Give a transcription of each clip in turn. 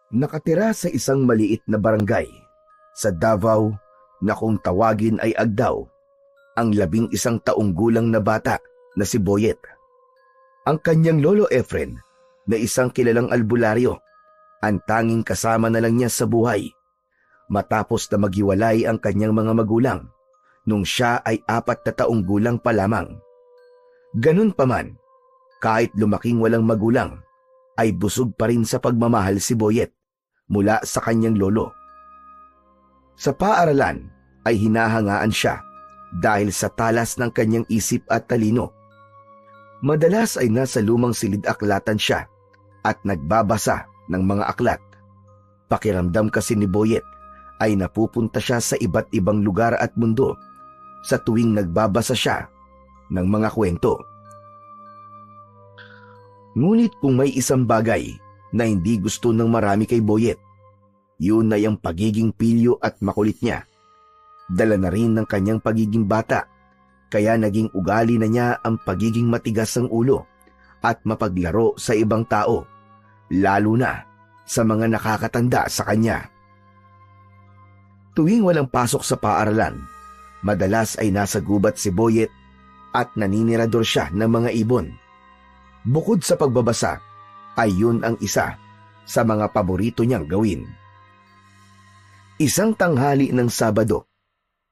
Nakatira sa isang maliit na barangay sa Davao na kung tawagin ay Agdao, ang 11 taong gulang na bata na si Boyet. Ang kanyang lolo Efren na isang kilalang albularyo, ang tanging kasama na lang niya sa buhay matapos na maghiwalay ang kanyang mga magulang nung siya ay 4 na taong gulang pa lamang. Ganun pa man, kahit lumaking walang magulang, ay busog pa rin sa pagmamahal si Boyet mula sa kanyang lolo. Sa paaralan ay hinahangaan siya dahil sa talas ng kanyang isip at talino. Madalas ay nasa lumang silid-aklatan siya at nagbabasa ng mga aklat. Pakiramdam kasi ni Boyet ay napupunta siya sa iba't ibang lugar at mundo sa tuwing nagbabasa siya ng mga kwento. Ngunit kung may isang bagay na hindi gusto ng marami kay Boyet, yun ay ang pagiging pilyo at makulit niya. Dala na rin ng kanyang pagiging bata, kaya naging ugali na niya ang pagiging matigas ang ulo at mapaglaro sa ibang tao, lalo na sa mga nakakatanda sa kanya. Tuwing walang pasok sa paaralan, madalas ay nasa gubat si Boyet at naninirador siya ng mga ibon. Bukod sa pagbabasa, ay yun ang isa sa mga paborito niyang gawin. Isang tanghali ng Sabado,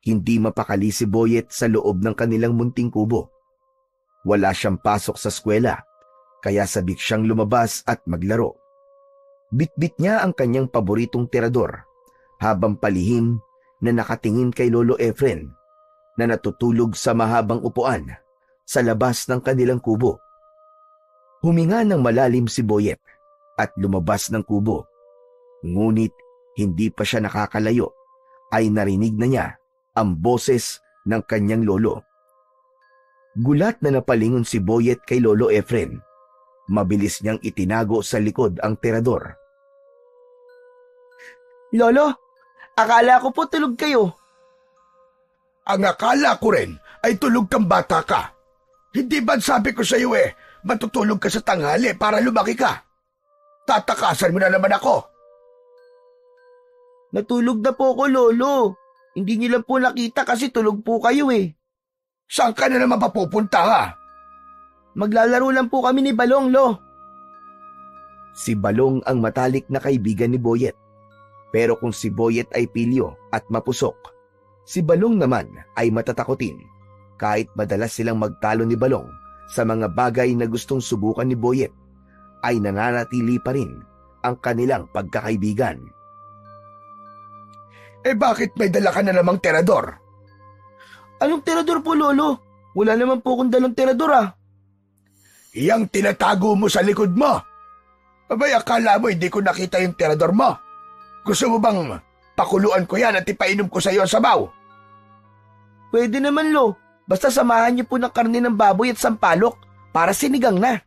hindi mapakali si Boyet sa loob ng kanilang munting kubo. Wala siyang pasok sa eskwela, kaya sabik siyang lumabas at maglaro. Bitbit niya ang kanyang paboritong tirador, habang palihim na nakatingin kay Lolo Efren na natutulog sa mahabang upuan sa labas ng kanilang kubo. Huminga ng malalim si Boyet at lumabas ng kubo. Ngunit hindi pa siya nakakalayo ay narinig na niya ang boses ng kanyang lolo. Gulat na napalingon si Boyet kay Lolo Efren. Mabilis niyang itinago sa likod ang tirador. Lolo, akala ko po tulog kayo. Ang akala ko rin ay tulog kang bata ka. Hindi ba sabi ko sa iyo matutulog ka sa tanghali para lumaki ka? Tatakasan mo na naman ako. Natulog na po ako, Lolo. Hindi niyo lang po nakita kasi tulog po kayo Saan ka na naman papupunta ha? Maglalaro lang po kami ni Balong, Lo. Si Balong ang matalik na kaibigan ni Boyet. Pero kung si Boyet ay pilyo at mapusok, si Balong naman ay matatakotin. Kahit madalas silang magtalo ni Balong sa mga bagay na gustong subukan ni Boyet, ay nananatili pa rin ang kanilang pagkakaibigan. Bakit may dala ka na namang tirador? Anong tirador po, Lolo? Wala naman po akong dalang tirador Iyang tinatago mo sa likod mo. Abay, akala mo hindi ko nakita yung tirador mo? Gusto mo bang pakuluan ko yan at ipainom ko sa iyo ang sabaw? Pwede naman, Lo. Basta samahan niyo po ng karne ng baboy at sampalok para sinigang na.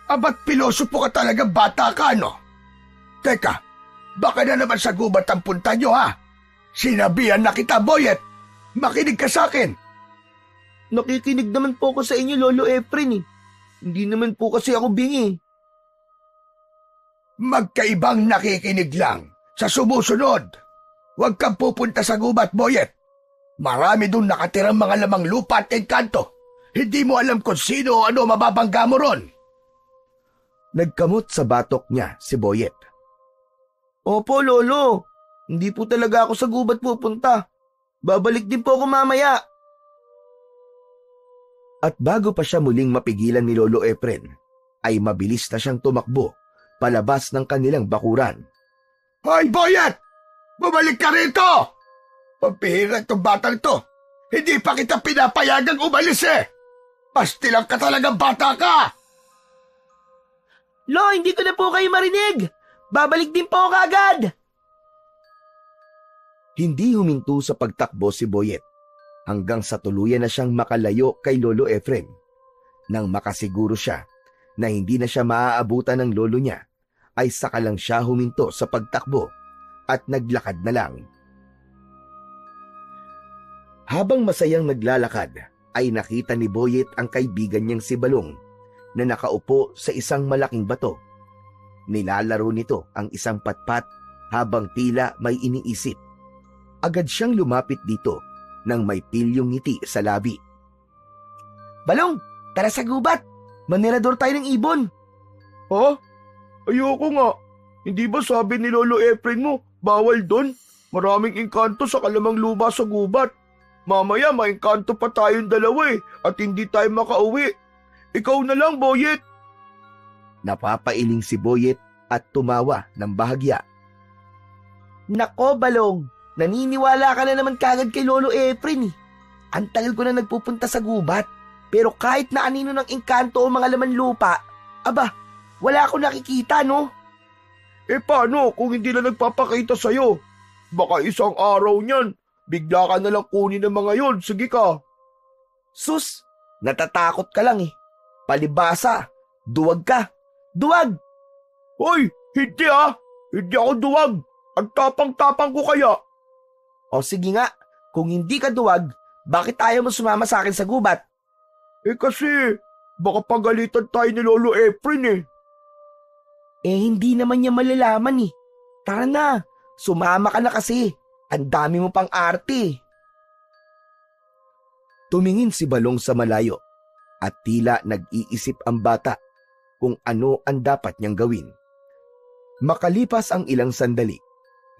Abat pilosopo ka talaga, bata ka, no? Teka, baka na naman sa gubat ang punta niyo, ha? Sinabihan na kita, Boyet. Makinig ka sa akin. Nakikinig naman po ako sa inyo, Lolo Efren Hindi naman po kasi ako bingi. Magkaibang nakikinig lang. Sa sumusunod, huwag kang pupunta sa gubat, Boyet. Marami doon nakatirang mga lamang lupa at engkanto. Hindi mo alam kung sino o ano mababangga mo ron. Nagkamot sa batok niya si Boyet. Opo, Lolo. Hindi po talaga ako sa gubat pupunta. Babalik din po ako mamaya. At bago pa siya muling mapigilan ni Lolo Efren, ay mabilis na siyang tumakbo palabas ng kanilang bakuran. Hoy, Boyet! Bumalik ka rito! Pampihira itong batang to. Hindi pa kita pinapayagang umalis Pastilang ka talagang bata ka! Lo, hindi ko na po kayo marinig. Babalik din po ako agad. Hindi huminto sa pagtakbo si Boyet hanggang sa tuluyan na siyang makalayo kay Lolo Efren. Nang makasiguro siya na hindi na siya maaabutan ng lolo niya, ay saka lang siya huminto sa pagtakbo at naglakad na lang. Habang masayang naglalakad, ay nakita ni Boyet ang kaibigan niyang si Balong na nakaupo sa isang malaking bato. Nilalaro nito ang isang patpat habang tila may iniisip. Agad siyang lumapit dito nang may pilyong ngiti sa labi. Balong, tara sa gubat. Manirador tayo ng ibon. Ha? Ayoko nga. Hindi ba sabi ni Lolo Efren mo, bawal doon? Maraming engkanto sa kalamang lupa sa gubat. Mamaya maengkanto pa tayong dalawa at hindi tayo makauwi. Ikaw na lang, Boyet. Napapailing si Boyet at tumawa ng bahagya. Nako, Balong. Naniniwala ka na naman kagad kay Lolo Efren eh. Ang tagal ko na nagpupunta sa gubat. Pero kahit na anino ng engkanto o mga laman lupa, aba, wala akong nakikita, no? Paano kung hindi na nagpapakita sa'yo? Baka isang araw niyan, bigla ka nalang kunin ng mga yon. Sige ka. Sus, natatakot ka lang eh. Palibasa, duwag ka. Duwag! Hoy, hindi Hindi ako duwag. Ang tapang-tapang ko kaya. O sige nga, kung hindi ka duwag, bakit ayaw mo sumama sa akin sa gubat? Kasi, baka pagalitan tayo ni Lolo Efren hindi naman niya malalaman eh. Tara na, sumama ka na kasi. Ang dami mo pang arte. Tumingin si Balong sa malayo at tila nag-iisip ang bata kung ano ang dapat niyang gawin. Makalipas ang ilang sandali,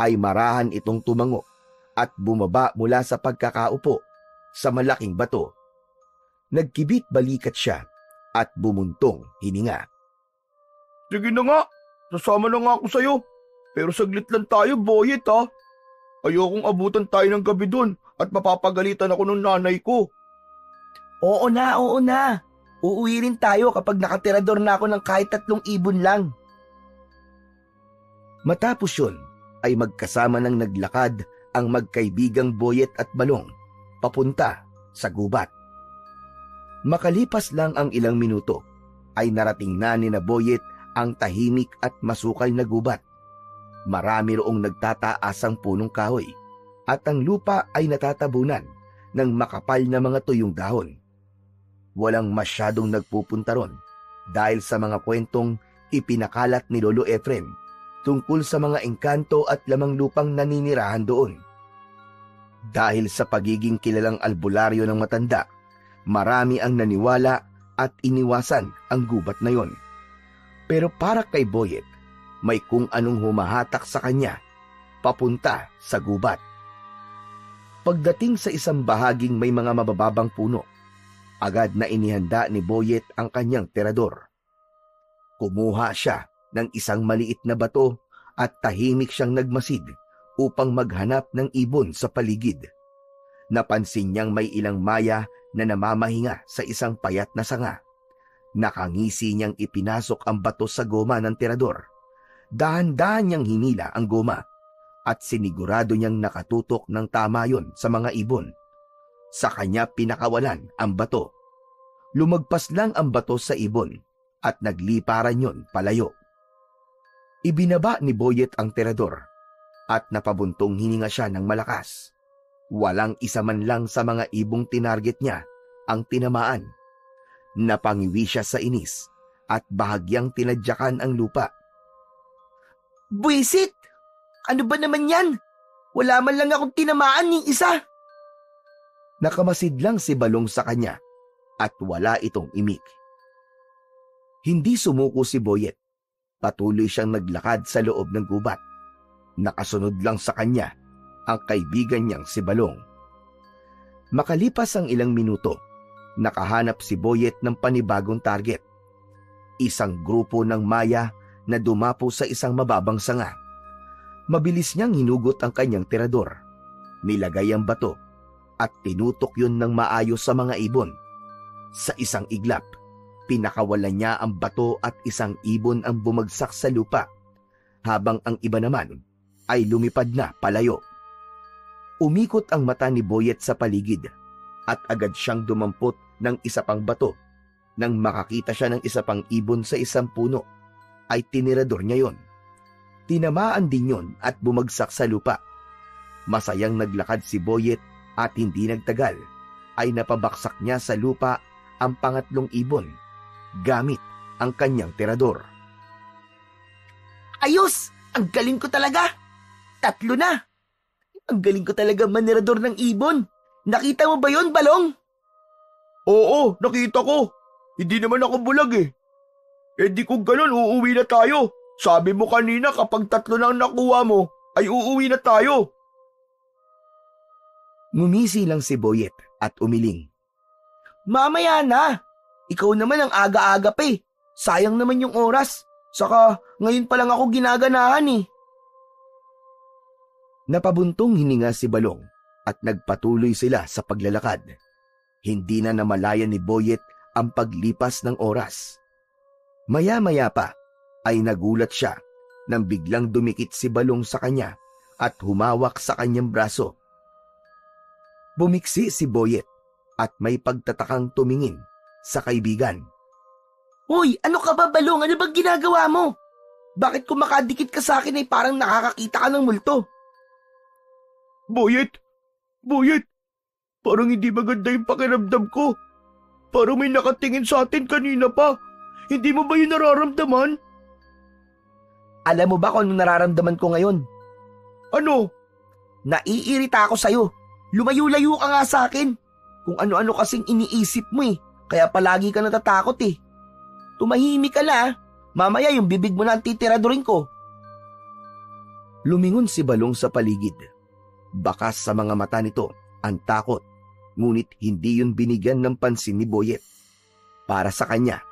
ay marahan itong tumango at bumaba mula sa pagkakaupo sa malaking bato. Nagkibit balikat siya at bumuntong hininga. Sige na nga, sasama na nga ako sa'yo. Pero saglit lang tayo, Boyet Ayokong abutan tayo ng gabi dun at mapapagalitan ako ng nanay ko. Oo na. Uuwi rin tayo kapag nakatirador na ako ng kahit 3 ibon lang. Matapos yun, ay magkasama ng naglakad ang magkaibigang Boyet at Balong papunta sa gubat. Makalipas lang ang ilang minuto, ay narating na ni na Boyet ang tahimik at masukal na gubat. Marami roong nagtataasang punong kahoy at ang lupa ay natatabunan ng makapal na mga tuyong dahon. Walang masyadong nagpupunta ron dahil sa mga kwentong ipinakalat ni Lolo Efren tungkol sa mga engkanto at lamang lupang naninirahan doon. Dahil sa pagiging kilalang albularyo ng matanda, marami ang naniwala at iniwasan ang gubat na yon. Pero para kay Boyet, may kung anong humahatak sa kanya papunta sa gubat. Pagdating sa isang bahaging may mga mabababang puno, agad na inihanda ni Boyet ang kanyang terador. Kumuha siya ng isang maliit na bato at tahimik siyang nagmasid upang maghanap ng ibon sa paligid. Napansin niyang may ilang maya na namamahinga sa isang payat na sanga. Nakangisi niyang ipinasok ang bato sa goma ng terador. Dahan-dahan niyang hinila ang goma at sinigurado niyang nakatutok ng tama yon sa mga ibon. Sa kanya pinakawalan ang bato. Lumagpas lang ang bato sa ibon at nagliparan yon palayo. Ibinaba ni Boyet ang terador at napabuntong hininga siya ng malakas. Walang isa man lang sa mga ibong tinarget niya ang tinamaan. Napangiwi siya sa inis at bahagyang tinadyakan ang lupa. Buwisit! Ano ba naman yan? Wala man lang akong tinamaan ng isa. Nakamasid lang si Balong sa kanya at wala itong imik. Hindi sumuko si Boyet. Patuloy siyang naglakad sa loob ng gubat. Nakasunod lang sa kanya ang kaibigan niyang si Balong. Makalipas ang ilang minuto, nakahanap si Boyet ng panibagong target. Isang grupo ng maya na dumapo sa isang mababang sanga. Mabilis niyang hinugot ang kanyang terador. Nilagay ang bato at tinutok yun ng maayos sa mga ibon. Sa isang iglap, pinakawalan niya ang bato at isang ibon ang bumagsak sa lupa, habang ang iba naman ay lumipad na palayo. Umikot ang mata ni Boyet sa paligid at agad siyang dumampot ng isa pang bato. Nang makakita siya ng isa pang ibon sa isang puno, ay tinirador niya yon. Tinamaan din yon at bumagsak sa lupa. Masayang naglakad si Boyet at hindi nagtagal ay napabaksak niya sa lupa ang pangatlong ibon gamit ang kanyang terador. Ayos! Ang galing ko talaga! 3 na! Ang galing ko talaga manirador ng ibon. Nakita mo ba yon, Balong? Oo, nakita ko. Hindi naman ako bulag eh. Eh di kung ganun, uuwi na tayo. Sabi mo kanina kapag 3 na ang nakuha mo, ay uuwi na tayo. Ngumisi lang si Boyet at umiling. Mamaya na! Ikaw naman ang aga-aga pa eh. Sayang naman yung oras. Saka ngayon pa lang ako ginaganahan eh. Napabuntong hininga si Balong at nagpatuloy sila sa paglalakad. Hindi na namalayan ni Boyet ang paglipas ng oras. Maya-maya pa ay nagulat siya nang biglang dumikit si Balong sa kanya at humawak sa kanyang braso. Bumiksi si Boyet at may pagtatakang tumingin sa kaibigan. Hoy, ano ka ba, Balong? Ano bang ginagawa mo? Bakit kung makadikit ka sa akin ay parang nakakakita ka ng multo? Boyet! Parang hindi maganda yung pakiramdam ko. Parang may nakatingin sa atin kanina pa. Hindi mo ba yun nararamdaman? Alam mo ba kung ano nararamdaman ko ngayon? Ano? Naiirita ako sa'yo. Lumayo-layo ka nga sa akin. Kung ano-ano kasing iniisip mo eh. Kaya palagi ka natatakot eh. Tumahimik ka na. Mamaya yung bibig mo na ang titiradurin ko. Lumingon si Balong sa paligid. Bakas sa mga mata nito ang takot, ngunit hindi yun binigyan ng pansin ni Boyet. Para sa kanya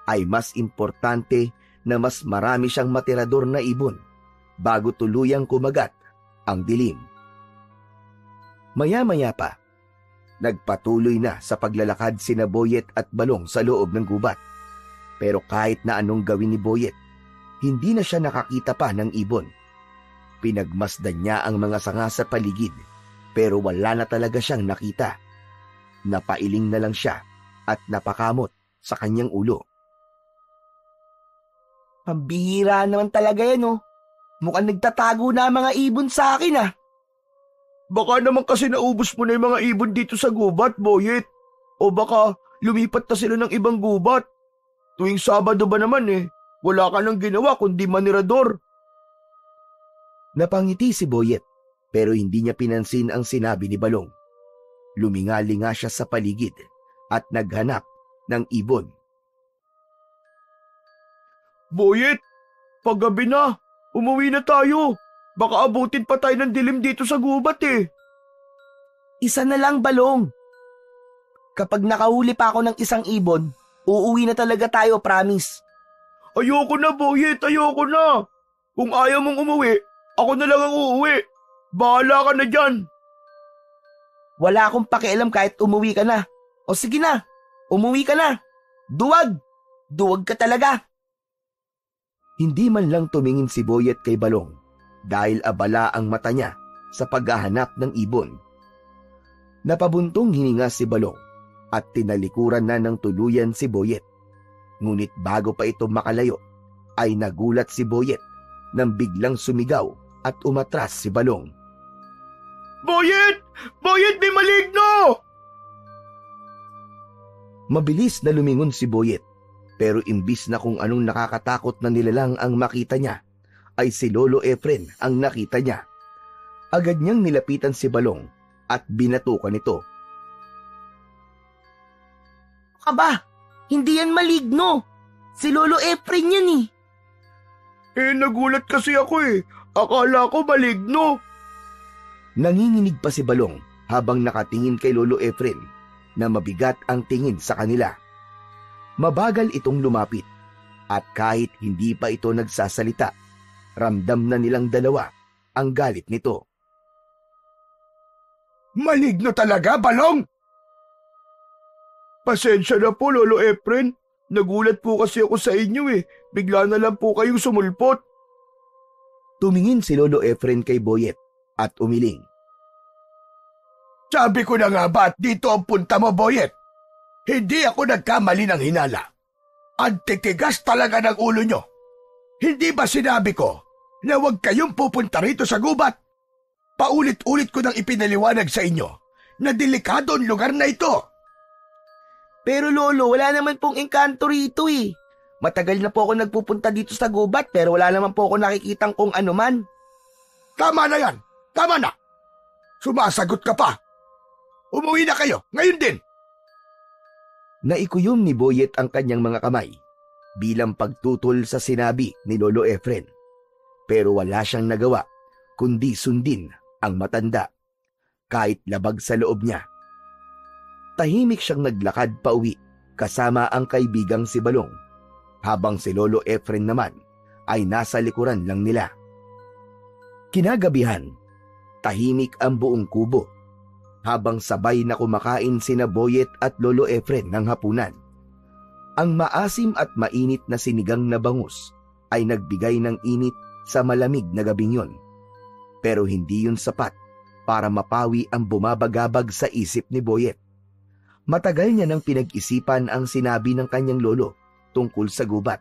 ay mas importante na mas marami siyang matirador na ibon bago tuluyang kumagat ang dilim. Maya-maya pa, nagpatuloy na sa paglalakad sina Boyet at Balong sa loob ng gubat. Pero kahit na anong gawin ni Boyet, hindi na siya nakakita pa ng ibon. Pinagmasdan niya ang mga sanga sa paligid pero wala na talaga siyang nakita. Napailing na lang siya at napakamot sa kanyang ulo. Pambihira naman talaga yan oh. Mukhang nagtatago na ang mga ibon sa akin ah. Baka naman kasi naubos mo na yung mga ibon dito sa gubat, Boyet. O baka lumipat na sila ng ibang gubat. Tuwing Sabado ba naman eh, wala ka nang ginawa kundi manirador. Napangiti si Boyet pero hindi niya pinansin ang sinabi ni Balong. Lumingalinga siya sa paligid at naghanap ng ibon. Boyet, paggabi na, umuwi na tayo. Baka abutin pa tayo ng dilim dito sa gubat eh. Isa na lang, Balong. Kapag nakahuli pa ako ng isang ibon, uuwi na talaga tayo, promise. Ayoko na, Boyet, ayoko na. Kung ayaw mong umuwi, ako na lang ang uuwi. Bahala ka na dyan. Wala akong pakialam kahit umuwi ka na. O sige na, umuwi ka na. Duwag! Duwag ka talaga. Hindi man lang tumingin si Boyet kay Balong dahil abala ang mata niya sa paghahanap ng ibon. Napabuntong hininga si Balong at tinalikuran na ng tuluyan si Boyet. Ngunit bago pa ito makalayo, ay nagulat si Boyet nang biglang sumigaw at umatras si Balong. Boyet! Boyet, may maligno! Mabilis na lumingon si Boyet, pero imbis na kung anong nakakatakot na nilalang ang makita niya, ay si Lolo Efren ang nakita niya. Agad niyang nilapitan si Balong at binatukan ito. Aba, hindi yan maligno. Si Lolo Efren yan eh. Eh, nagulat kasi ako eh. Akala ko maligno. Nanginginig pa si Balong habang nakatingin kay Lolo Efren na mabigat ang tingin sa kanila. Mabagal itong lumapit at kahit hindi pa ito nagsasalita, ramdam na nilang dalawa ang galit nito. Maligno talaga, Balong! Pasensya na po, Lolo Efren. Nagulat po kasi ako sa inyo eh. Bigla na lang po kayong sumulpot. Tumingin si Lolo Efren kay Boyet at umiling. Sabi ko na nga ba't dito ang punta mo, Boyet? Hindi ako nagkamali ng hinala. Ang titigas talaga ng ulo nyo. Hindi ba sinabi ko na huwag kayong pupunta rito sa gubat? Paulit-ulit ko nang ipinaliwanag sa inyo na delikado ang lugar na ito. Pero Lolo, wala naman pong engkanto rito eh. Matagal na po ako nagpupunta dito sa gubat pero wala naman po ako nakikitang kung ano man. Tama na yan! Tama na! Sumasagot ka pa! Umuwi na kayo! Ngayon din! Naikuyom ni Boyet ang kanyang mga kamay bilang pagtutol sa sinabi ni Lolo Efren. Pero wala siyang nagawa kundi sundin ang matanda kahit labag sa loob niya. Tahimik siyang naglakad pauwi kasama ang kaibigang si Balong, habang si Lolo Efren naman ay nasa likuran lang nila. Kinagabihan, tahimik ang buong kubo habang sabay na kumakain sina Boyet at Lolo Efren ng hapunan. Ang maasim at mainit na sinigang na bangus ay nagbigay ng init sa malamig na gabing yon. Pero hindi yun sapat para mapawi ang bumabagabag sa isip ni Boyet. Matagal niya nang pinag-isipan ang sinabi ng kanyang lolo tungkol sa gubat,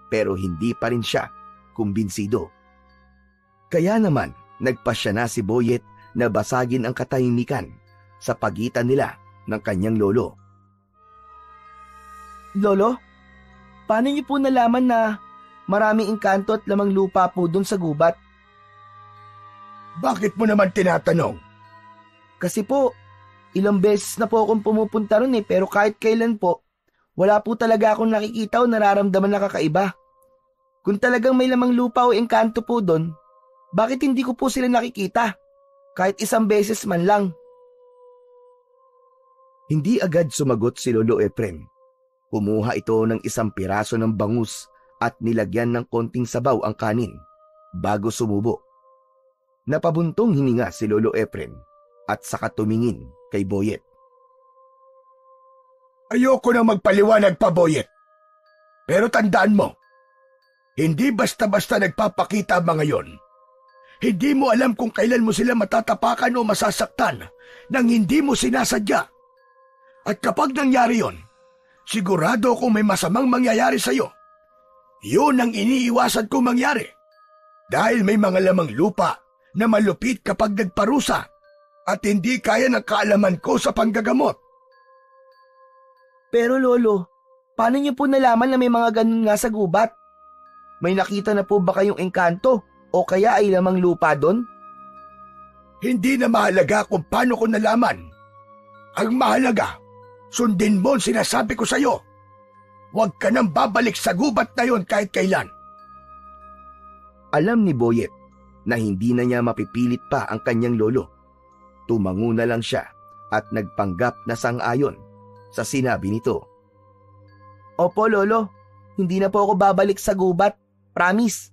pero hindi pa rin siya kumbinsido. Kaya naman, nagpasya na si Boyet na basagin ang katahimikan sa pagitan nila ng kanyang lolo. Lolo, paano niyo po nalaman na maraming engkanto at lamang lupa po dun sa gubat? Bakit mo naman tinatanong? Kasi po, ilang beses na po akong pumupunta ron pero kahit kailan po, wala po talaga akong nakikita o nararamdaman na kakaiba. Kung talagang may lamang lupa o engkanto po doon, bakit hindi ko po sila nakikita? Kahit isang beses man lang. Hindi agad sumagot si Lolo Efren. Kumuha ito ng isang piraso ng bangus at nilagyan ng konting sabaw ang kanin bago sumubo. Napabuntong hininga si Lolo Efren at saka tumingin kay Boyet. Ayoko na magpaliwanag pa, Boyet. Pero tandaan mo, hindi basta-basta nagpapakita ang mga yon. Hindi mo alam kung kailan mo sila matatapakan o masasaktan nang hindi mo sinasadya. At kapag nangyari yon, sigurado kung may masamang mangyayari sa'yo. Yun ang iniiwasan kong mangyari. Dahil may mga lamang lupa na malupit kapag nagparusa at hindi kaya ng kaalaman ko sa panggagamot. Pero Lolo, paano niyo po nalaman na may mga ganun nga sa gubat? May nakita na po ba kayong engkanto o kaya ay lamang lupa doon? Hindi na mahalaga kung paano ko nalaman. Ang mahalaga, sundin mo ang sinasabi ko sa'yo. Huwag ka nang babalik sa gubat na yon kahit kailan. Alam ni Boyet na hindi na niya mapipilit pa ang kanyang lolo. Tumango na lang siya at nagpanggap na sang-ayon sa sinabi nito. Opo, Lolo. Hindi na po ako babalik sa gubat. Promise.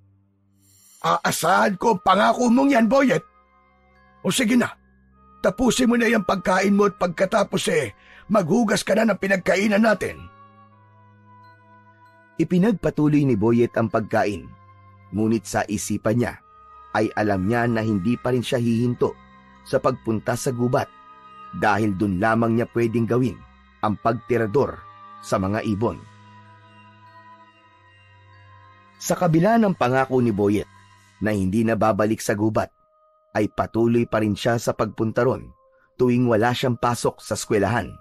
Aasahan ko ang pangako mong yan, Boyet. O sige na, tapusin mo na yung pagkain mo at pagkatapos maghugas ka na ng pinagkainan natin. Ipinagpatuloy ni Boyet ang pagkain, ngunit sa isipan niya ay alam niya na hindi pa rin siya hihinto sa pagpunta sa gubat dahil dun lamang niya pwedeng gawin ang pagtirador sa mga ibon. Sa kabila ng pangako ni Boyet na hindi na babalik sa gubat, ay patuloy pa rin siya sa pagpunta ron tuwing wala siyang pasok sa eskwelahan.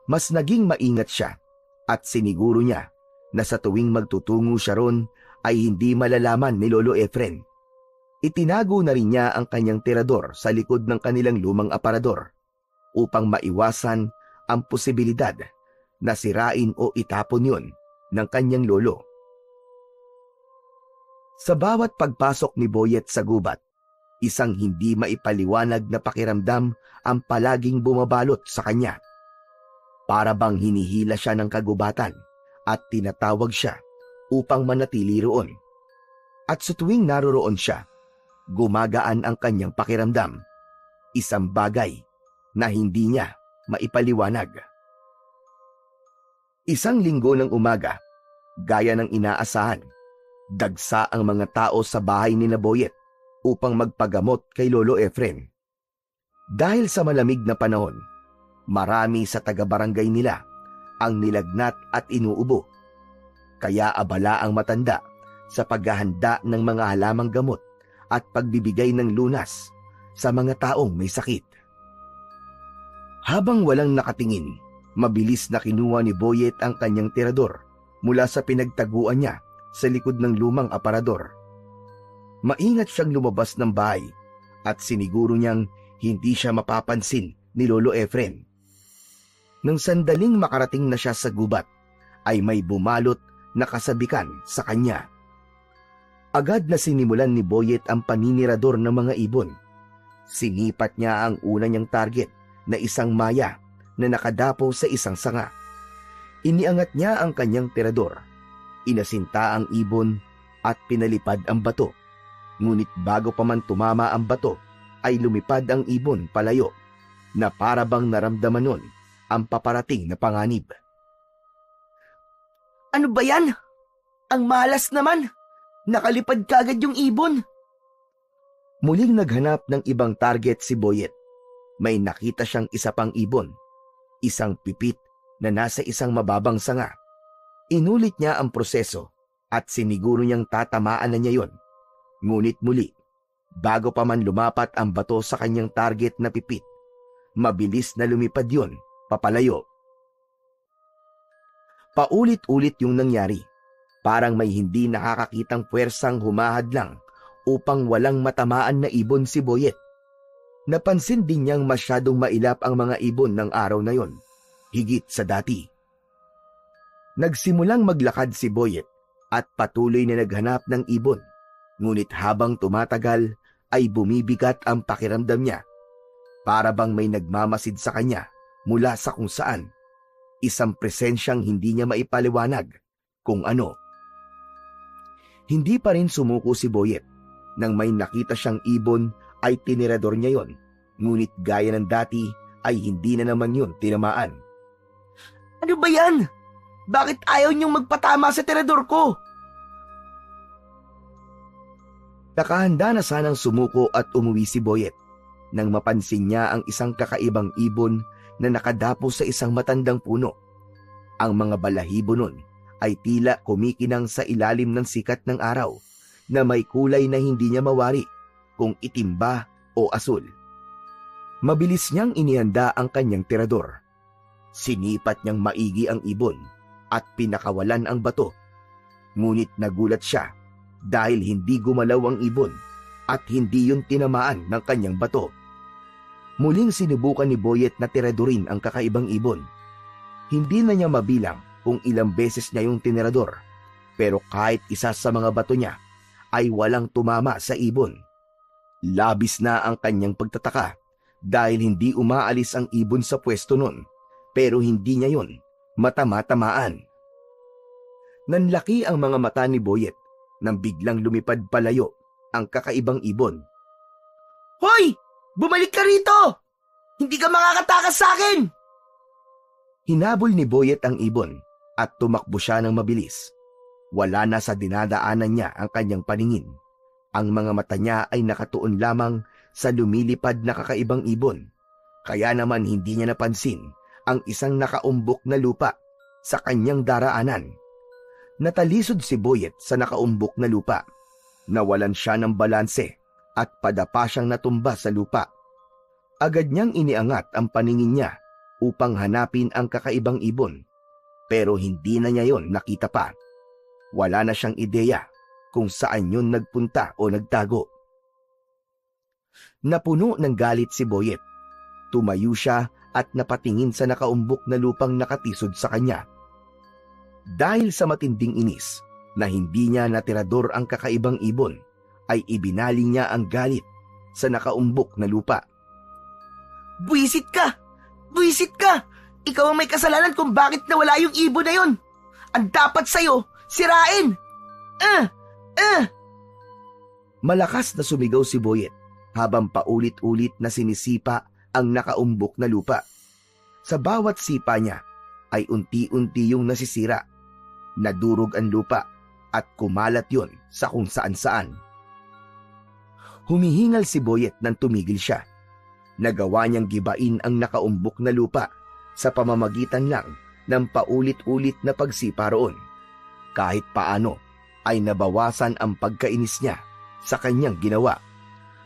Mas naging maingat siya at siniguro niya na sa tuwing magtutungo siya ron ay hindi malalaman ni Lolo Efren. Itinago na rin niya ang kanyang tirador sa likod ng kanilang lumang aparador upang maiwasan ang posibilidad na sirain o itapon yun ng kanyang lolo. Sa bawat pagpasok ni Boyet sa gubat, isang hindi maipaliwanag na pakiramdam ang palaging bumabalot sa kanya. Para bang hinihila siya ng kagubatan at tinatawag siya upang manatili roon. At sa tuwing naroroon siya, gumagaan ang kanyang pakiramdam. Isang bagay na hindi niya maipaliwanag. Isang linggo ng umaga, gaya ng inaasahan, dagsa ang mga tao sa bahay ni Boyet upang magpagamot kay Lolo Efren. Dahil sa malamig na panahon, marami sa taga-barangay nila ang nilagnat at inuubo. Kaya abala ang matanda sa paghahanda ng mga halamang gamot at pagbibigay ng lunas sa mga taong may sakit. Habang walang nakatingin, mabilis na kinuha ni Boyet ang kanyang tirador mula sa pinagtaguan niya sa likod ng lumang aparador. Maingat siyang lumabas ng bahay at siniguro niyang hindi siya mapapansin ni Lolo Efren. Nang sandaling makarating na siya sa gubat, ay may bumalot na kasabikan sa kanya. Agad na sinimulan ni Boyet ang paninirador ng mga ibon. Sinipat niya ang una niyang target na isang maya na nakadapo sa isang sanga. Iniangat niya ang kanyang tirador. Inasinta ang ibon at pinalipad ang bato. Ngunit bago pa man tumama ang bato, ay lumipad ang ibon palayo na para bang naramdaman nun ang paparating na panganib. Ano ba yan? Ang malas naman! Nakalipad kagad yung ibon. Muling naghanap ng ibang target si Boyet. May nakita siyang isa pang ibon, isang pipit na nasa isang mababang sanga. Inulit niya ang proseso at siniguro niyang tatamaan na niya yon. Ngunit muli, bago pa man lumapat ang bato sa kanyang target na pipit, mabilis na lumipad yon papalayo. Paulit-ulit yung nangyari. Parang may hindi nakakakitang puwersang humahadlang upang walang matamaan na ibon si Boyet. Napansin din niyang masyadong mailap ang mga ibon ng araw na yon, higit sa dati. Nagsimulang maglakad si Boyet at patuloy na naghanap ng ibon. Ngunit habang tumatagal ay bumibigat ang pakiramdam niya. Para bang may nagmamasid sa kanya mula sa kung saan. Isang presensyang hindi niya maipaliwanag kung ano. Hindi pa rin sumuko si Boyet. Nang may nakita siyang ibon ay tinirador niya yon. Ngunit gaya ng dati ay hindi na naman yun tinamaan. Ano ba yan? Bakit ayaw niyong magpatama sa tirador ko? Nakahanda na sanang sumuko at umuwi si Boyet nang mapansin niya ang isang kakaibang ibon na nakadapo sa isang matandang puno. Ang mga balahibo nun ay tila kumikinang sa ilalim ng sikat ng araw na may kulay na hindi niya mawari kung itim ba o asul. Mabilis niyang inihanda ang kanyang tirador. Sinipat niyang maigi ang ibon at pinakawalan ang bato. Ngunit nagulat siya dahil hindi gumalaw ang ibon at hindi yun tinamaan ng kanyang bato. Muling sinubukan ni Boyet na tiradorin ang kakaibang ibon. Hindi na niya mabilang kung ilang beses niya yung tinirador, pero kahit isa sa mga bato niya ay walang tumama sa ibon. Labis na ang kanyang pagtataka dahil hindi umaalis ang ibon sa pwesto nun, pero hindi niya yon matama-tamaan. Nanlaki ang mga mata ni Boyet nang biglang lumipad palayo ang kakaibang ibon. Hoy! Bumalik ka rito! Hindi ka makakatakas sa akin! Hinabol ni Boyet ang ibon at tumakbo siya ng mabilis. Wala na sa dinadaanan niya ang kanyang paningin. Ang mga mata niya ay nakatuon lamang sa lumilipad na kakaibang ibon. Kaya naman hindi niya napansin ang isang nakaumbok na lupa sa kanyang daraanan. Natalisod si Boyet sa nakaumbok na lupa. Nawalan siya ng balanse at padapa siyang natumba sa lupa. Agad niyang iniangat ang paningin niya upang hanapin ang kakaibang ibon, pero hindi na niya yon nakita pa. Wala na siyang ideya kung saan yun nagpunta o nagtago. Napuno ng galit si Boyet. Tumayo siya at napatingin sa nakaumbok na lupang nakatisod sa kanya. Dahil sa matinding inis na hindi niya natirador ang kakaibang ibon, ay ibinaling niya ang galit sa nakaumbok na lupa. Buwisit ka! Buwisit ka! Ikaw ang may kasalanan kung bakit nawala yung ibon na yun! Ang dapat sa'yo, sirain! Malakas na sumigaw si Boyet habang paulit-ulit na sinisipa ang nakaumbok na lupa. Sa bawat sipa niya ay unti-unti yung nasisira. Nadurog ang lupa at kumalat yon sa kung saan-saan. Humihingal si Boyet nang tumigil siya. Nagawa niyang gibain ang nakaumbok na lupa sa pamamagitan lang ng paulit-ulit na pagsipa roon. Kahit paano ay nabawasan ang pagkainis niya sa kanyang ginawa.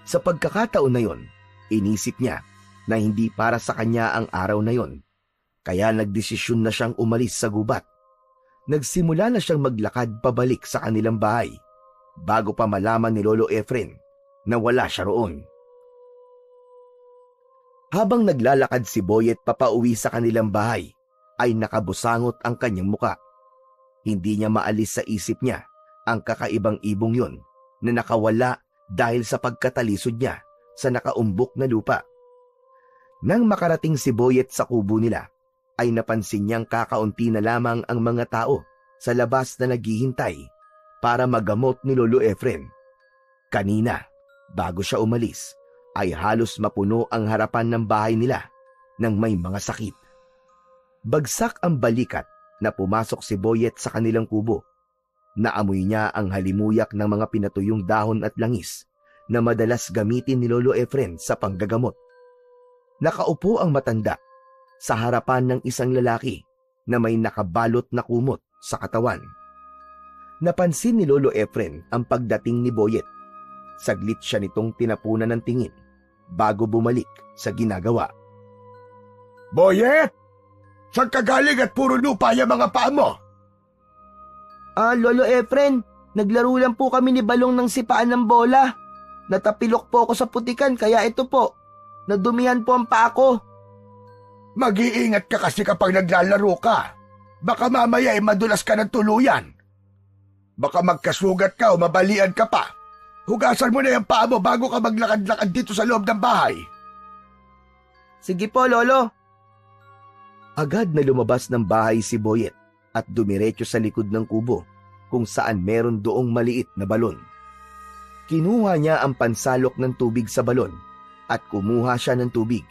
Sa pagkakataon na yon, inisip niya na hindi para sa kanya ang araw na yon. Kaya nagdesisyon na siyang umalis sa gubat. nagsimula na siyang maglakad pabalik sa kanilang bahay bago pa malaman ni Lolo Efren na wala siya roon. Habang naglalakad si Boyet papauwi sa kanilang bahay, ay nakabusangot ang kanyang muka. Hindi niya maalis sa isip niya ang kakaibang ibong yon na nakawala dahil sa pagkatalisod niya sa nakaumbok na lupa. Nang makarating si Boyet sa kubo nila, ay napansin niyang kakaunti na lamang ang mga tao sa labas na naghihintay para magamot ni Lolo Efren. Kanina, bago siya umalis, ay halos mapuno ang harapan ng bahay nila ng may mga sakit. Bagsak ang balikat na pumasok si Boyet sa kanilang kubo. Naamoy niya ang halimuyak ng mga pinatuyong dahon at langis na madalas gamitin ni Lolo Efren sa panggagamot. Nakaupo ang matanda sa harapan ng isang lalaki na may nakabalot na kumot sa katawan. Napansin ni Lolo Efren ang pagdating ni Boyet. Saglit siya nitong tinapunan ng tingin bago bumalik sa ginagawa. Boyet! Saan ka galing at puro lupa yung mga paa mo? Lolo Efren, naglaro lang po kami ni Balong ng sipaan ng bola. Natapilok po ako sa putikan kaya ito po, nadumihan po ang paa ko. Mag-iingat ka kasi kapag naglalaro ka. Baka mamaya ay madulas ka ng tuluyan. Baka magkasugat ka o mabalian ka pa. Hugasan mo na yung paa mo bago ka maglakad-lakad dito sa loob ng bahay. Sige po, Lolo. Agad na lumabas ng bahay si Boyet at dumiretso sa likod ng kubo kung saan meron doong maliit na balon. Kinuha niya ang pansalok ng tubig sa balon at kumuha siya ng tubig.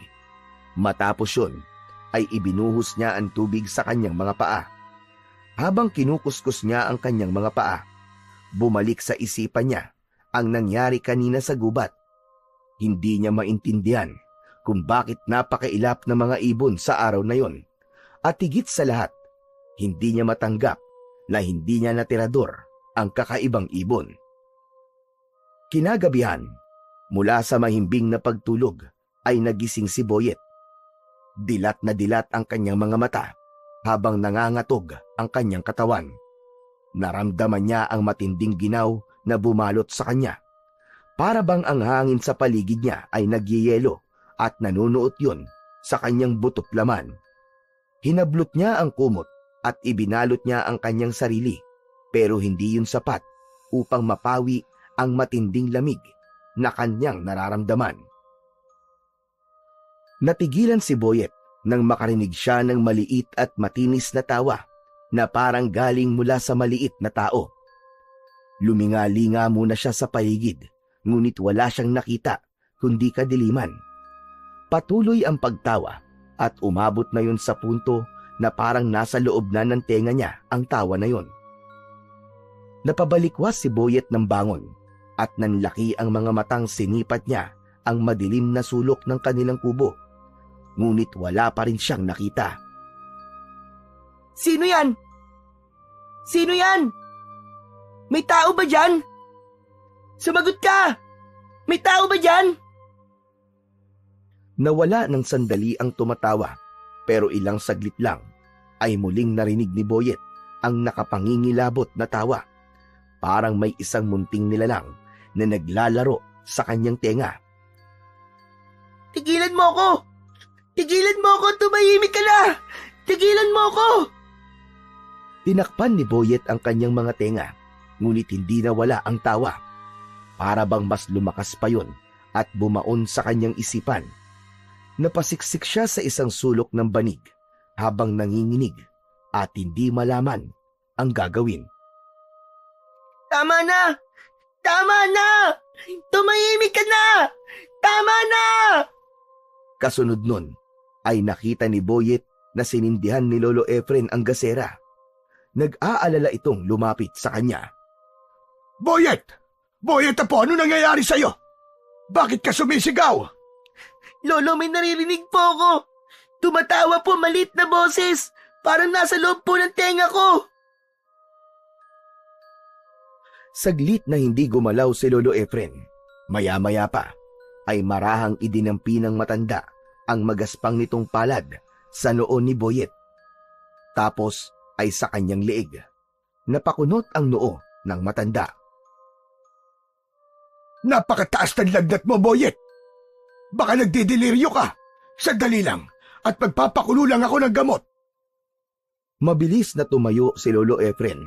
Matapos yun, ay ibinuhos niya ang tubig sa kanyang mga paa. Habang kinukuskus niya ang kanyang mga paa, bumalik sa isipan niya ang nangyari kanina sa gubat. Hindi niya maintindihan kung bakit napakailap ng mga ibon sa araw na yon. At higit sa lahat, hindi niya matanggap na hindi niya natirador ang kakaibang ibon. Kinagabihan, mula sa mahimbing na pagtulog, ay nagising si Boyet. Dilat na dilat ang kanyang mga mata habang nangangatog ang kanyang katawan. Naramdaman niya ang matinding ginaw na bumalot sa kanya. Para bang ang hangin sa paligid niya ay nagyeyelo at nanunuot yun sa kanyang butot laman. Hinablot niya ang kumot at ibinalot niya ang kanyang sarili, pero hindi yun sapat upang mapawi ang matinding lamig na kanyang nararamdaman. Natigilan si Boyet nang makarinig siya ng maliit at matinis na tawa na parang galing mula sa maliit na tao. Luminga-linga muna siya sa paligid, ngunit wala siyang nakita kundi kadiliman. Patuloy ang pagtawa at umabot na yun sa punto na parang nasa loob na ng tenga niya ang tawa na yun. Napabalikwas si Boyet ng bangon at nanlaki ang mga matang sinipat niya ang madilim na sulok ng kanilang kubo. Ngunit wala pa rin siyang nakita. Sino yan? Sino yan? May tao ba dyan? Sumagot ka! May tao ba dyan? Nawala ng sandali ang tumatawa, pero ilang saglit lang ay muling narinig ni Boyet ang nakapangingilabot na tawa. Parang may isang munting nilalang na naglalaro sa kanyang tenga. Tigilan mo ako! Tigilan mo ako! Tumahimik ka na! Tigilan mo ako! Tinakpan ni Boyet ang kanyang mga tenga, ngunit hindi nawala ang tawa. Para bang mas lumakas pa yun at bumaon sa kanyang isipan. Napasiksik siya sa isang sulok ng banig habang nanginginig at hindi malaman ang gagawin. Tama na! Tama na! Tumahimik ka na! Tama na! Kasunod nun ay nakita ni Boyet na sinindihan ni Lolo Efren ang gasera. Nag-aalala itong lumapit sa kanya. Boyet! Boyet po, ano nangyayari sa'yo? Bakit ka sumisigaw? Lolo, may naririnig po ako. Tumatawa po malit na boses. Parang nasa loob po ng tenga ko. Saglit na hindi gumalaw si Lolo Efren. Maya-maya pa ay marahang idinampi ng matanda ang magaspang nitong palad sa noo ni Boyet. Tapos ay sa kanyang liig. Napakunot ang noo ng matanda. Napakataas ng lagnat mo, Boyet. Baka nagdidelirio ka. Sandali lang at magpapakulo lang ako ng gamot. Mabilis na tumayo si Lolo Efren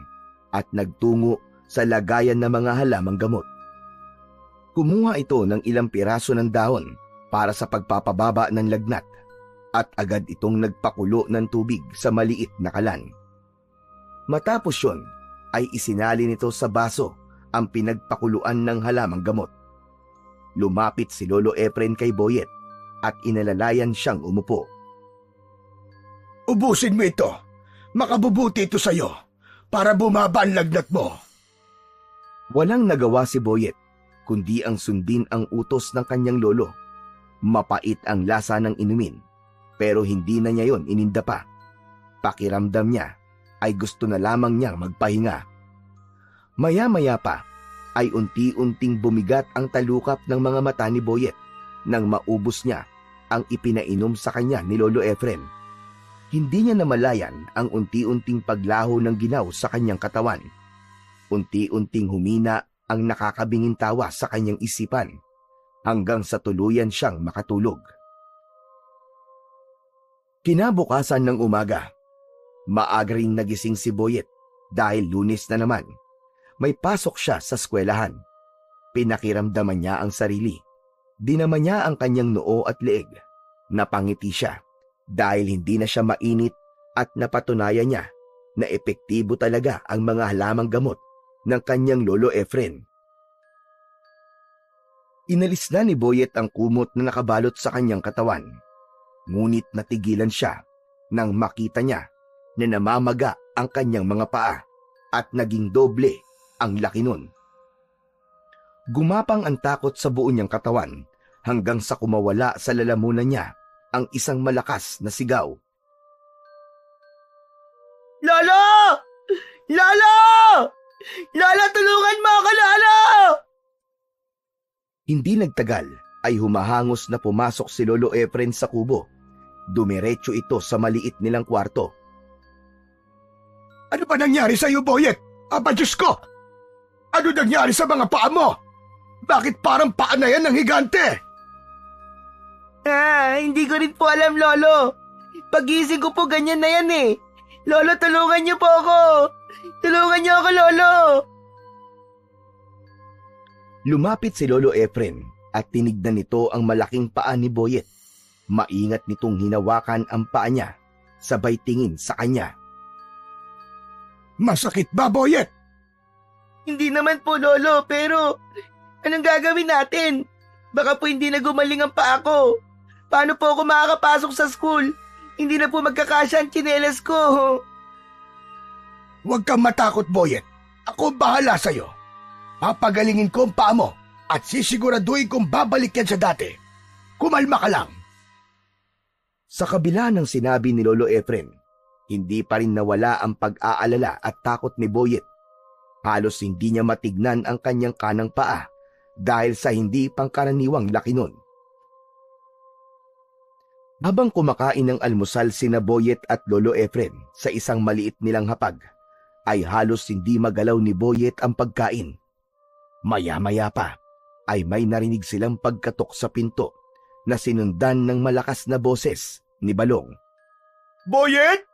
at nagtungo sa lagayan ng mga halamang gamot. Kumuha ito ng ilang piraso ng dahon para sa pagpapababa ng lagnat at agad itong nagpakulo ng tubig sa maliit na kalan. Matapos yun ay isinali nito sa baso ang pinagpakuluan ng halamang gamot. Lumapit si Lolo Efren kay Boyet at inalalayan siyang umupo. Ubusin mo ito. Makabubuti ito sa'yo para bumaba ang lagnat mo. Walang nagawa si Boyet kundi ang sundin ang utos ng kanyang lolo. Mapait ang lasa ng inumin pero hindi na niya yon ininda pa. Pakiramdam niya ay gusto na lamang niyang magpahinga. Maya-maya pa ay unti-unting bumigat ang talukap ng mga mata ni Boyet nang maubos niya ang ipinainom sa kanya ni Lolo Efren. Hindi niya namalayan ang unti-unting paglaho ng ginaw sa kanyang katawan. Unti-unting humina ang nakakabinging tawa sa kanyang isipan hanggang sa tuluyan siyang makatulog. Kinabukasan ng umaga, maaga ring nagising si Boyet dahil Lunes na naman. May pasok siya sa eskwelahan. Pinakiramdaman niya ang sarili. Dinaman niya ang kanyang noo at leeg. Napangiti siya dahil hindi na siya mainit at napatunayan niya na epektibo talaga ang mga halamang gamot ng kanyang Lolo Efren. Inalis na ni Boyet ang kumot na nakabalot sa kanyang katawan. Ngunit natigilan siya nang makita niya na namamaga ang kanyang mga paa at naging doble ang laki nun. Gumapang ang takot sa buo niyang katawan hanggang sa kumawala sa lalamunan niya ang isang malakas na sigaw. Lolo! Lolo! Lolo, tulungan mo ako, Lolo! Hindi nagtagal ay humahangos na pumasok si Lolo Efren sa kubo. Dumiretso ito sa maliit nilang kwarto. Ano ba nangyari sa'yo, Boyet? Aba, Diyos ko! Ano nangyari sa mga paa mo? Bakit parang paa na yan ng higante? Hindi ko rin po alam, Lolo. Pagising ko po ganyan na yan eh. Lolo, tulungan niyo po ako. Tulungan niyo ako, Lolo. Lumapit si Lolo Efren at tinignan nito ang malaking paa ni Boyet. Maingat nitong hinawakan ang paa niya, sabay tingin sa kanya. Masakit ba, Boyet? Hindi naman po, Lolo, pero anong gagawin natin? Baka po hindi na gumaling ang paa ko. Paano po ako makakapasok sa school? Hindi na po magkakasya ang tsinelas ko. Huwag kang matakot, Boyet. Ako bahala sa'yo. Papagalingin ko ang paa mo at sisiguraduhin kong babalik yan sa dati. Kumalma ka lang. Sa kabila ng sinabi ni Lolo Efren, hindi pa rin nawala ang pag-aalala at takot ni Boyet. Halos hindi niya matignan ang kanyang kanang paa dahil sa hindi pangkaraniwang laki nun. Habang kumakain ng almusal sina Boyet at Lolo Efren sa isang maliit nilang hapag, ay halos hindi magalaw ni Boyet ang pagkain. Maya-maya pa ay may narinig silang pagkatok sa pinto na sinundan ng malakas na boses ni Balong. Boyet!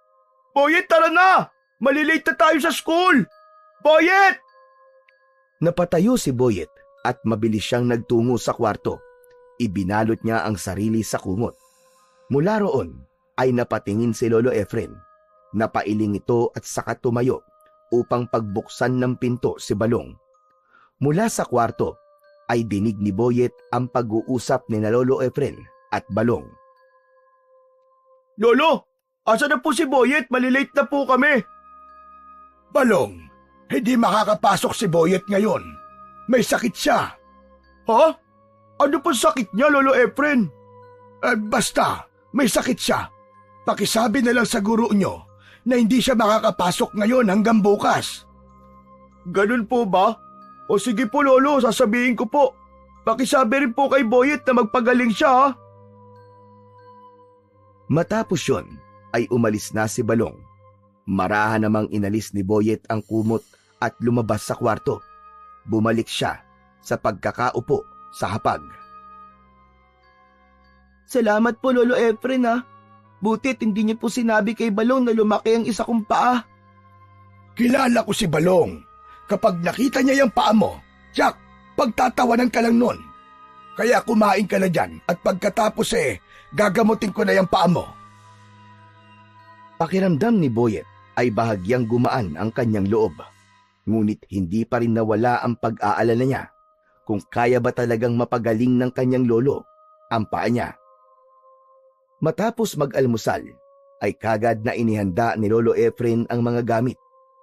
Boyet, tara na! Malilate na tayo sa school! Boyet! Napatayo si Boyet at mabilis siyang nagtungo sa kwarto. Ibinalot niya ang sarili sa kumot. Mula roon ay napatingin si Lolo Efren. Napailing ito at saka tumayo upang pagbuksan ng pinto si Balong. Mula sa kwarto ay dinig ni Boyet ang pag-uusap ni na Lolo Efren at Balong. Lolo, asa na po si Boyet? Malilate na po kami. Balong, hindi makakapasok si Boyet ngayon. May sakit siya. Ha? Ano po sakit niya, Lolo Efren? Basta, may sakit siya. Pakisabi na lang sa guro nyo na hindi siya makakapasok ngayon hanggang bukas. Ganun po ba? O sige po, Lolo, sasabihin ko po. Pakisabi rin po kay Boyet na magpagaling siya, ha? Matapos yun, ay umalis na si Balong. Marahan namang inalis ni Boyet ang kumot at lumabas sa kwarto. Bumalik siya sa pagkakaupo sa hapag. Salamat po, Lolo Efren ha. Butit hindi niyo po sinabi kay Balong na lumaki ang isa kong paa. Kilala ko si Balong. Kapag nakita niya yung paa mo, Jack, pagtatawanan ka lang nun. Kaya kumain ka na dyan at pagkatapos gagamutin ko na yung paa mo. Pakiramdam ni Boyet ay bahagyang gumaan ang kanyang loob. Ngunit hindi pa rin nawala ang pag-aalala niya kung kaya ba talagang mapagaling ng kanyang lolo ang paa niya. Matapos mag-almusal, ay kagad na inihanda ni Lolo Efren ang mga gamit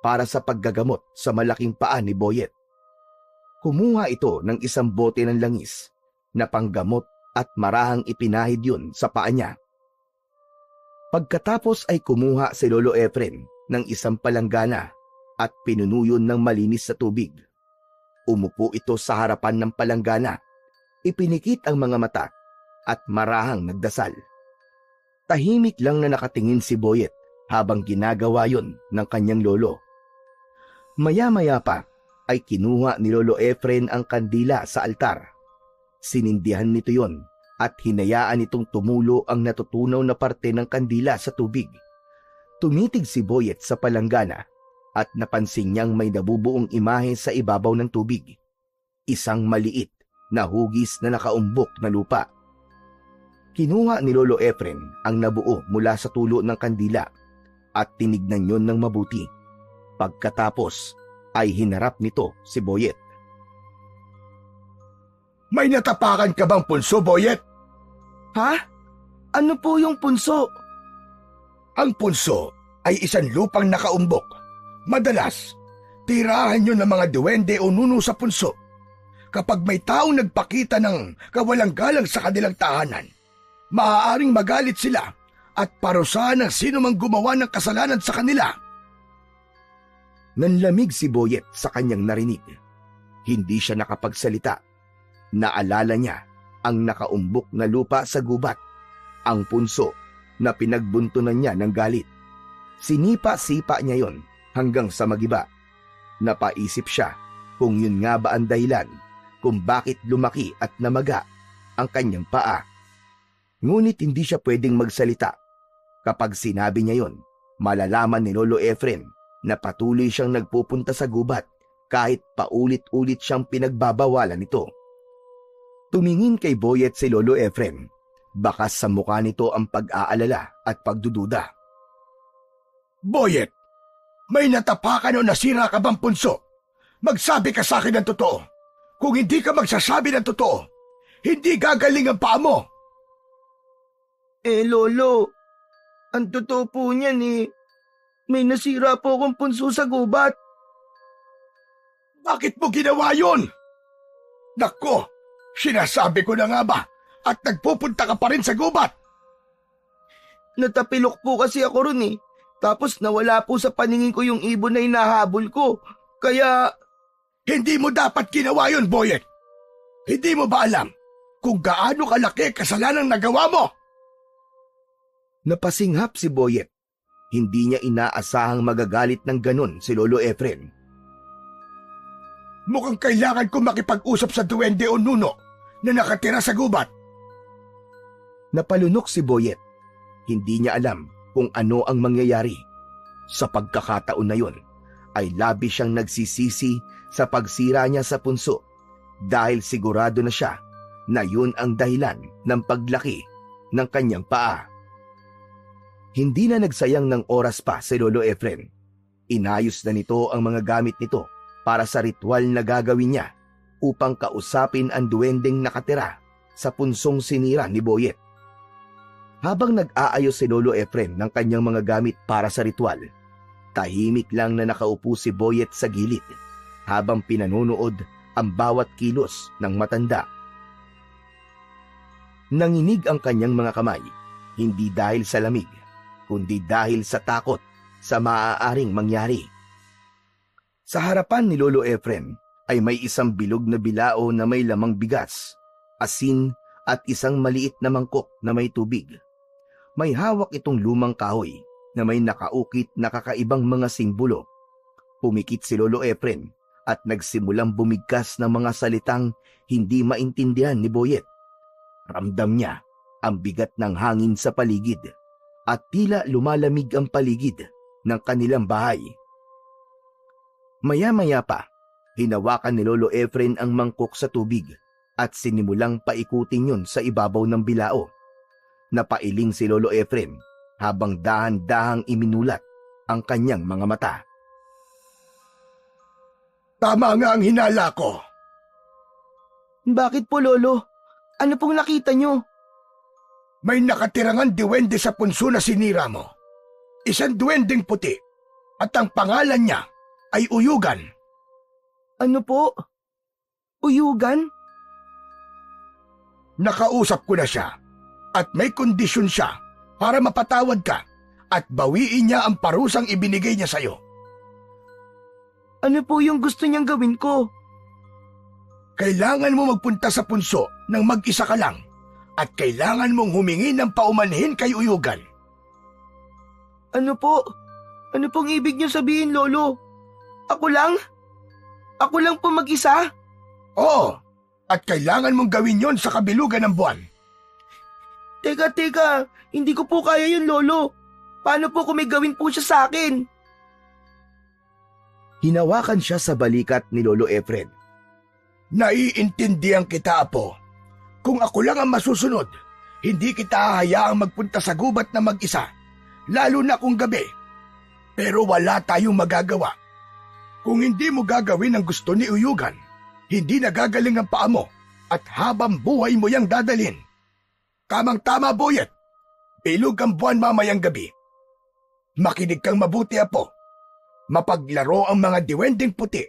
para sa paggagamot sa malaking paa ni Boyet. Kumuha ito ng isang bote ng langis na panggamot at marahang ipinahid yun sa paa niya. Pagkatapos ay kumuha si Lolo Efren ng isang palanggana at pinunuyo ng malinis sa tubig. Umupo ito sa harapan ng palanggana, ipinikit ang mga mata at marahang nagdasal. Tahimik lang na nakatingin si Boyet habang ginagawa yon ng kanyang lolo. Maya-maya pa ay kinuha ni Lolo Efren ang kandila sa altar. Sinindihan nito yon at hinayaan itong tumulo ang natutunaw na parte ng kandila sa tubig. Tumitig si Boyet sa palanggana at napansin niyang may nabubuong imahe sa ibabaw ng tubig. Isang maliit na hugis na nakaumbok na lupa. Kinuha ni Lolo Efren ang nabuo mula sa tulo ng kandila at tinignan yon ng mabuti. Pagkatapos ay hinarap nito si Boyet. May natapakan ka bang punso, Boyet? Ha? Ano po yung punso? Ang punso ay isang lupang nakaumbok. Madalas, tirahan yun ng mga duwende o nuno sa punso. Kapag may taong nagpakita ng kawalang galang sa kanilang tahanan, maaaring magalit sila at parusahan ng sino mang gumawa ng kasalanan sa kanila. Nanlamig si Boyet sa kanyang narinig. Hindi siya nakapagsalita. Naalala niya ang nakaumbok na lupa sa gubat, ang punso na pinagbuntunan niya ng galit. Sinipa-sipa niya yon hanggang sa magiba. Napaisip siya kung yun nga ba ang dahilan kung bakit lumaki at namaga ang kanyang paa. Ngunit hindi siya pwedeng magsalita. Kapag sinabi niya yon, malalaman ni Lolo Efren na patuloy siyang nagpupunta sa gubat kahit paulit-ulit siyang pinagbabawalan nito. Tumingin kay Boyet si Lolo Efren. Bakas sa mukha nito ang pag-aalala at pagdududa. Boyet, may natapakan o nasira ka bang punso? Magsabi ka sa akin ng totoo. Kung hindi ka magsasabi ng totoo, hindi gagaling ang paa mo. Lolo, ang totoo po niyan may nasira po akong punso sa gubat. Bakit mo ginawa yun? Nako, sinasabi ko na nga ba at nagpupunta ka pa rin sa gubat? Natapilok po kasi ako ron Tapos nawala po sa paningin ko yung ibon na hinahabol ko. Kaya... Hindi mo dapat ginawa yun, Boyet. Hindi mo ba alam kung gaano kalaki kasalanang nagawa mo? Napasinghap si Boyet. Hindi niya inaasahang magagalit ng ganon si Lolo Efren. Mukhang kailangan ko makipag-usap sa duwende o nuno na nakatira sa gubat. Napalunok si Boyet. Hindi niya alam kung ano ang mangyayari. Sa pagkakataon na yun, ay labis siyang nagsisisi sa pagsira niya sa punso dahil sigurado na siya na yun ang dahilan ng paglaki ng kanyang paa. Hindi na nagsayang ng oras pa si Lolo Efren. Inayos na nito ang mga gamit nito para sa ritual na gagawin niya upang kausapin ang duwendeng nakatira sa punsong sinira ni Boyet. Habang nag-aayos si Lolo Efren ng kanyang mga gamit para sa ritual, tahimik lang na nakaupo si Boyet sa gilid habang pinanonood ang bawat kilos ng matanda. Nanginig ang kanyang mga kamay, hindi dahil sa lamig, kundi dahil sa takot sa maaaring mangyari. Sa harapan ni Lolo Efren ay may isang bilog na bilao na may lamang bigas, asin at isang maliit na mangkok na may tubig. May hawak itong lumang kahoy na may nakaukit na kakaibang mga simbolo. Pumikit si Lolo Efren at nagsimulang bumigkas ng mga salitang hindi maintindihan ni Boyet. Ramdam niya ang bigat ng hangin sa paligid at tila lumalamig ang paligid ng kanilang bahay. Maya-maya pa, hinawakan ni Lolo Efren ang mangkok sa tubig at sinimulang paikutin yun sa ibabaw ng bilao. Napailing si Lolo Efren habang dahan-dahang iminulat ang kanyang mga mata. Tama nga ang hinala ko. Bakit po, Lolo? Ano pong nakita nyo? May nakatirangan diwende sa punso na sinira mo. Isang duwendeng puti at ang pangalan niya ay Uyugan. Ano po? Uyugan? Nakausap ko na siya at may kondisyon siya para mapatawad ka at bawiin niya ang parusang ibinigay niya sa'yo. Ano po yung gusto niyang gawin ko? Kailangan mo magpunta sa punso nang mag-isa ka lang at kailangan mong humingi ng paumanhin kay Uyugan. Ano po? Ano pong ibig niyo sabihin, Lolo? Ako lang? Ako lang po mag-isa? Oo, at kailangan mong gawin yon sa kabilugan ng buwan. Teka, hindi ko po kaya yun, Lolo. Paano po kung may gawin po siya sa akin? Hinawakan siya sa balikat ni Lolo Efren. Naiintindihan kita, Apo. Kung ako lang ang masusunod, hindi kita hahayaang magpunta sa gubat na mag-isa, lalo na kung gabi. Pero wala tayong magagawa. Kung hindi mo gagawin ang gusto ni Uyugan, hindi nagagaling ang paa mo at habang buhay mo yang dadalhin. Tamang-tama, Boyet. Bilog ang buwan mamayang gabi. Makinig kang mabuti, Apo. Mapaglaro ang mga diwendeng puti.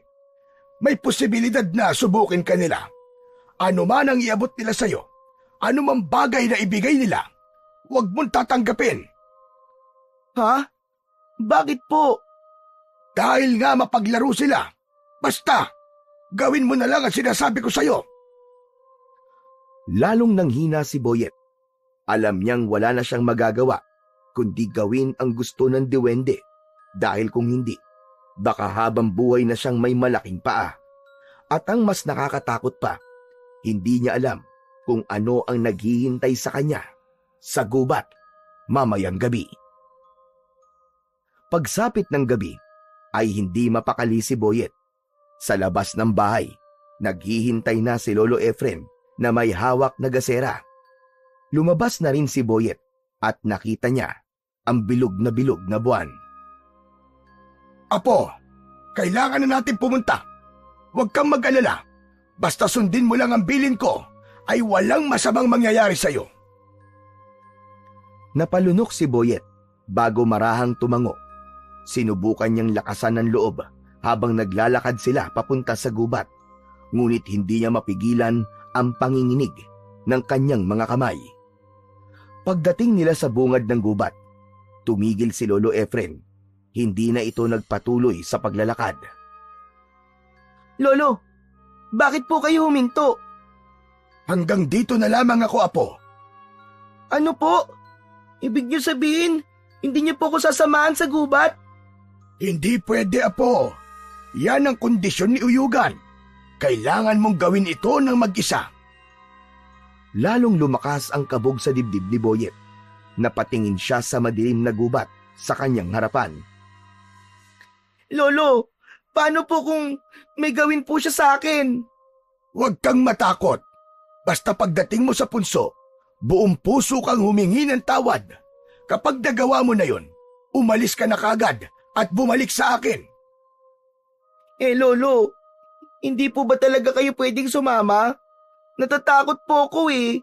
May posibilidad na subukin ka nila. Ano man ang iabot nila sa'yo, ano man bagay na ibigay nila, huwag mong tatanggapin. Ha? Bakit po? Dahil nga mapaglaro sila. Basta, gawin mo na lang ang sinasabi ko sa'yo. Lalong nanghina si Boyet. Alam niyang wala na siyang magagawa kundi gawin ang gusto ng diwende dahil kung hindi, baka habang buhay na siyang may malaking paa. At ang mas nakakatakot pa, hindi niya alam kung ano ang naghihintay sa kanya sa gubat mamayang gabi. Pagsapit ng gabi ay hindi mapakali si Boyet. Sa labas ng bahay, naghihintay na si Lolo Efren na may hawak na gasera. Lumabas na rin si Boyet at nakita niya ang bilog na buwan. Apo, kailangan na natin pumunta. Huwag kang mag-alala. Basta sundin mo lang ang bilin ko, ay walang masamang mangyayari sa'yo. Napalunok si Boyet bago marahang tumango. Sinubukan niyang lakasan ng loob habang naglalakad sila papunta sa gubat. Ngunit hindi niya mapigilan ang panginginig ng kanyang mga kamay. Pagdating nila sa bungad ng gubat, tumigil si Lolo Efren. Hindi na ito nagpatuloy sa paglalakad. Lolo, bakit po kayo huminto? Hanggang dito na lamang ako, Apo. Ano po? Ibig niyo sabihin, hindi niyo po ako sasamahan sa gubat? Hindi pwede, Apo. Yan ang kondisyon ni Uyugan. Kailangan mong gawin ito ng mag-isa. Lalong lumakas ang kabog sa dibdib ni Boyet. Napatingin siya sa madilim na gubat sa kanyang harapan. Lolo, paano po kung may gawin po siya sa akin? Huwag kang matakot. Basta pagdating mo sa punso, buong puso kang humingi ng tawad. Kapag nagawa mo na yon, umalis ka na kagad at bumalik sa akin. Lolo, hindi po ba talaga kayo pwedeng sumama? Natatakot po ako eh.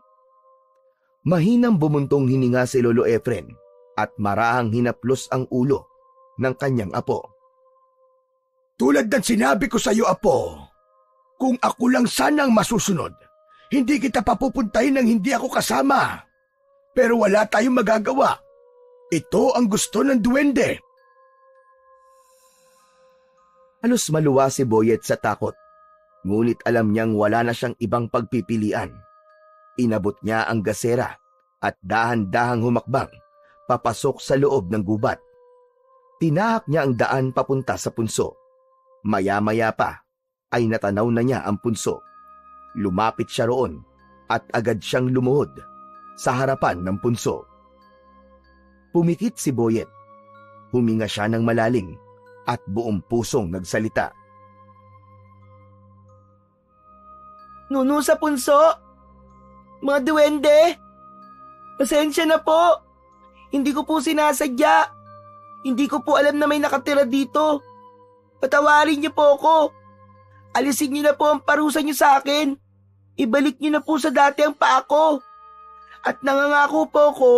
Mahinang bumuntong hininga si Lolo Efren at marahang hinaplos ang ulo ng kanyang apo. Tulad ng sinabi ko sa iyo, Apo, kung ako lang sanang masusunod, hindi kita papupuntahin nang hindi ako kasama. Pero wala tayong magagawa. Ito ang gusto ng duwende. Halos maluwa si Boyet sa takot. Ngunit alam niyang wala na siyang ibang pagpipilian. Inabot niya ang gasera at dahan-dahang humakbang papasok sa loob ng gubat Tinahak niya ang daan papunta sa punso. Maya-maya pa ay natanaw na niya ang punso. Lumapit siya roon at agad siyang lumuhod sa harapan ng punso. Pumikit si Boyet. Huminga siya ng malalim at buong pusong nagsalita. Nuno sa punso! Mga duwende! Pasensya na po! Hindi ko po sinasadya! Hindi ko po alam na may nakatira dito! Patawarin niyo po ako! Alisin niyo na po ang parusa niyo sa akin! Ibalik niyo na po sa dati ang paa ko! At nangangako po ako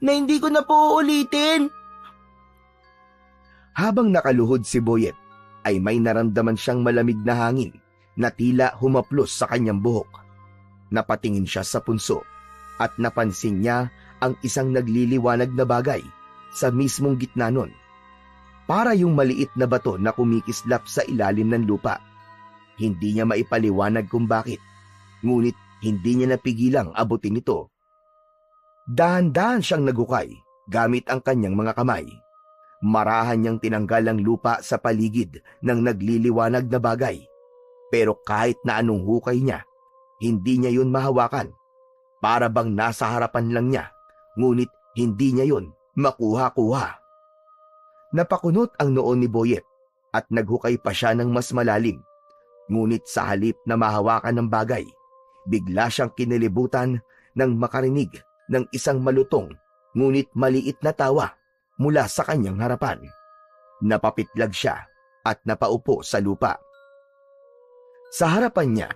na hindi ko na po uulitin! Habang nakaluhod si Boyet, ay may naramdaman siyang malamig na hangin na tila humaplos sa kanyang buhok. Napatingin siya sa punso at napansin niya ang isang nagliliwanag na bagay sa mismong gitna nun. Para yung maliit na bato na kumikislap sa ilalim ng lupa. Hindi niya maipaliwanag kung bakit, ngunit hindi niya napigilang abutin ito. Dahan-dahan siyang nagukay gamit ang kanyang mga kamay. Marahan niyang tinanggal ang lupa sa paligid ng nagliliwanag na bagay. Pero kahit na anong hukay niya, hindi niya yun mahawakan. Para bang nasa harapan lang niya, ngunit hindi niya yun makuha-kuha. Napakunot ang noo ni Boyet at naghukay pa siya ng mas malalim. Ngunit sa halip na mahawakan ng bagay, bigla siyang kinilibutan nang makarinig ng isang malutong ngunit maliit na tawa mula sa kanyang harapan. Napapitlag siya at napaupo sa lupa. Sa harapan niya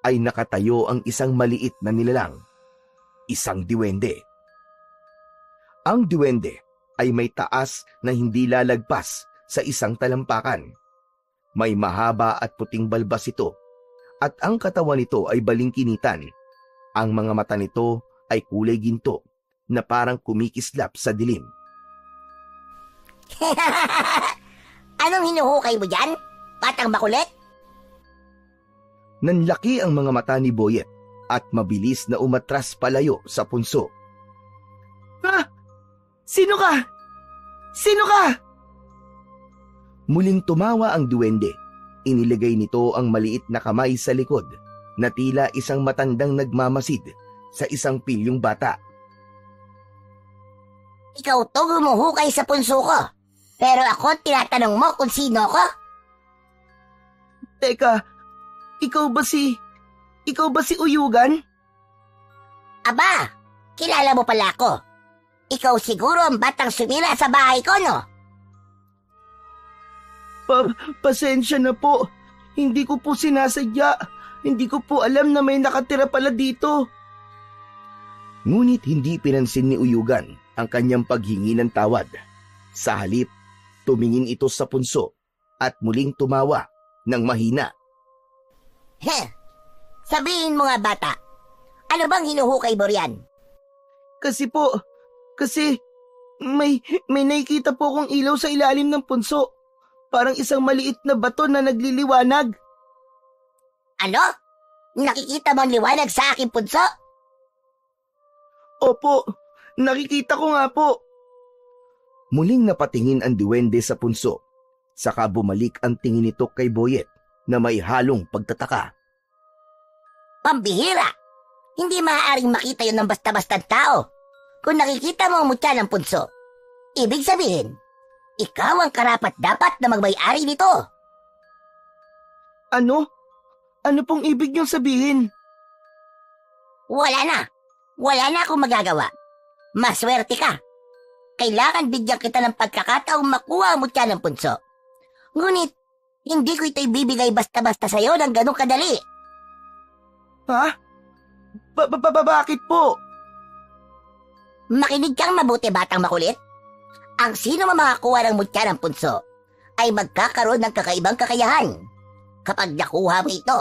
ay nakatayo ang isang maliit na nilalang, isang diwende. Ang diwende ay may taas na hindi lalagpas sa isang talampakan. May mahaba at puting balbas ito at ang katawan nito ay balingkinitan. Ang mga mata nito ay kulay ginto na parang kumikislap sa dilim. Anong hinuhukay mo dyan? Batang makulit? Nanlaki ang mga mata ni Boyet at mabilis na umatras palayo sa punso. Ah! Sino ka? Sino ka? Muling tumawa ang duwende. Inilagay nito ang maliit na kamay sa likod na tila isang matandang nagmamasid sa isang pilyong bata. Ikaw to gumuhukay sa punso ko. Pero ako tinatanong mo kung sino ko? Teka, ikaw ba si Uyugan? Aba, kilala mo pala ako. Ikaw siguro ang batang sumira sa bahay ko, no? Pasensya na po. Hindi ko po sinasadya. Hindi ko po alam na may nakatira pala dito. Ngunit hindi pinansin ni Uyugan ang kanyang paghingi ng tawad. Sa halip, tumingin ito sa punso at muling tumawa ng mahina. Sabihin mo nga bata, ano bang hinuhukay mo riyan? Kasi may nakikita po akong ilaw sa ilalim ng punso. Parang isang maliit na bato na nagliliwanag. Ano? Nakikita mo ang liwanag sa aking punso? Opo, nakikita ko nga po. Muling napatingin ang diwende sa punso. Saka bumalik ang tingin nito kay Boyet na may halong pagtataka. Pambihira! Hindi maaaring makita yun ng basta-bastang tao. Kung nakikita mo ang mutya ng punso, ibig sabihin, ikaw ang karapat-dapat na magmay-ari nito. Ano? Ano pong ibig niyong sabihin? Wala na akong magagawa. Maswerte ka. Kailangan bigyan kita ng pagkakataong makuha ang mutya ng punso. Ngunit, hindi ko ito ibibigay basta-basta sa'yo ng ganong kadali. Ha? Bakit po? Makinig kang mabuti, batang makulit. Ang sino makakuha ng mutya ng punso ay magkakaroon ng kakaibang kakayahan. Kapag nakuha mo ito,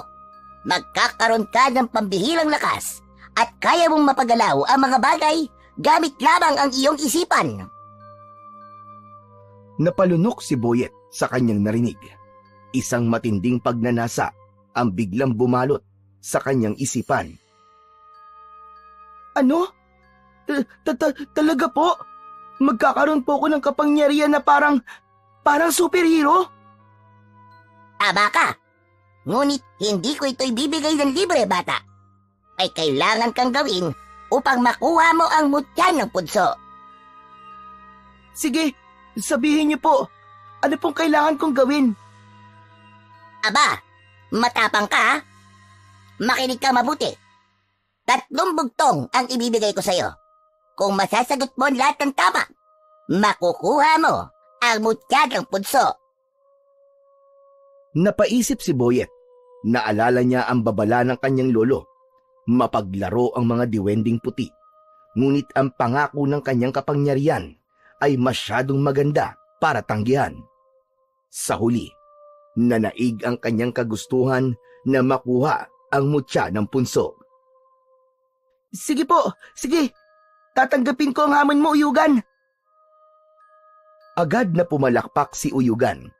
magkakaroon ka ng pambihirang lakas at kaya mong mapagalaw ang mga bagay gamit lamang ang iyong isipan. Napalunok si Boyet sa kanyang narinig. Isang matinding pagnanasa ang biglang bumalot sa kanyang isipan. Ano? Talaga po? Magkakaroon po ako ng kapangyarihan na parang Parang superhero? Tama ka. Ngunit hindi ko ito ibibigay ng libre, bata. Ay kailangan kang gawin upang makuha mo ang mutya ng punso. Sige, sabihin niyo po. Ano pong kailangan kong gawin? Aba, matapang ka ha? Makinig ka mabuti. 3 bugtong ang ibibigay ko sa'yo. Kung masasagot mo lahat ng tama, makukuha mo ang mutya ng punso. Napaisip si Boyet. Naalala niya ang babala ng kanyang lolo. Mapaglaro ang mga diwending puti. Ngunit ang pangako ng kanyang kapangyarihan ay masyadong maganda para tanggihan. Sa huli, nanaig ang kanyang kagustuhan na makuha ang mutya ng punso. Sige po, sige. Tatanggapin ko ang hamon mo, Uyugan. Agad na pumalakpak si Uyugan.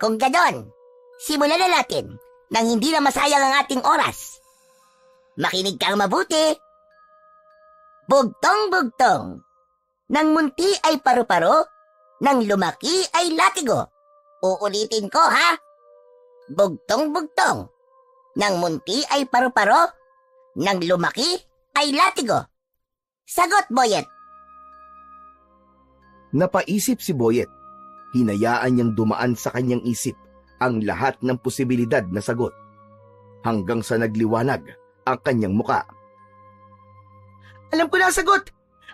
Kung ganon, simulan na natin nang hindi na masayang ang ating oras. Makinig kang mabuti. Bugtong-bugtong. Nang munti ay paru-paro, nang lumaki ay latigo. Uulitin ko ha. Bugtong-bugtong. Nang munti ay paru-paro, nang lumaki ay latigo. Sagot, Boyet. Napaisip si Boyet. Hinayaan niyang dumaan sa kanyang isip ang lahat ng posibilidad na sagot. Hanggang sa nagliwanag ang kanyang muka. Alam ko na ang sagot!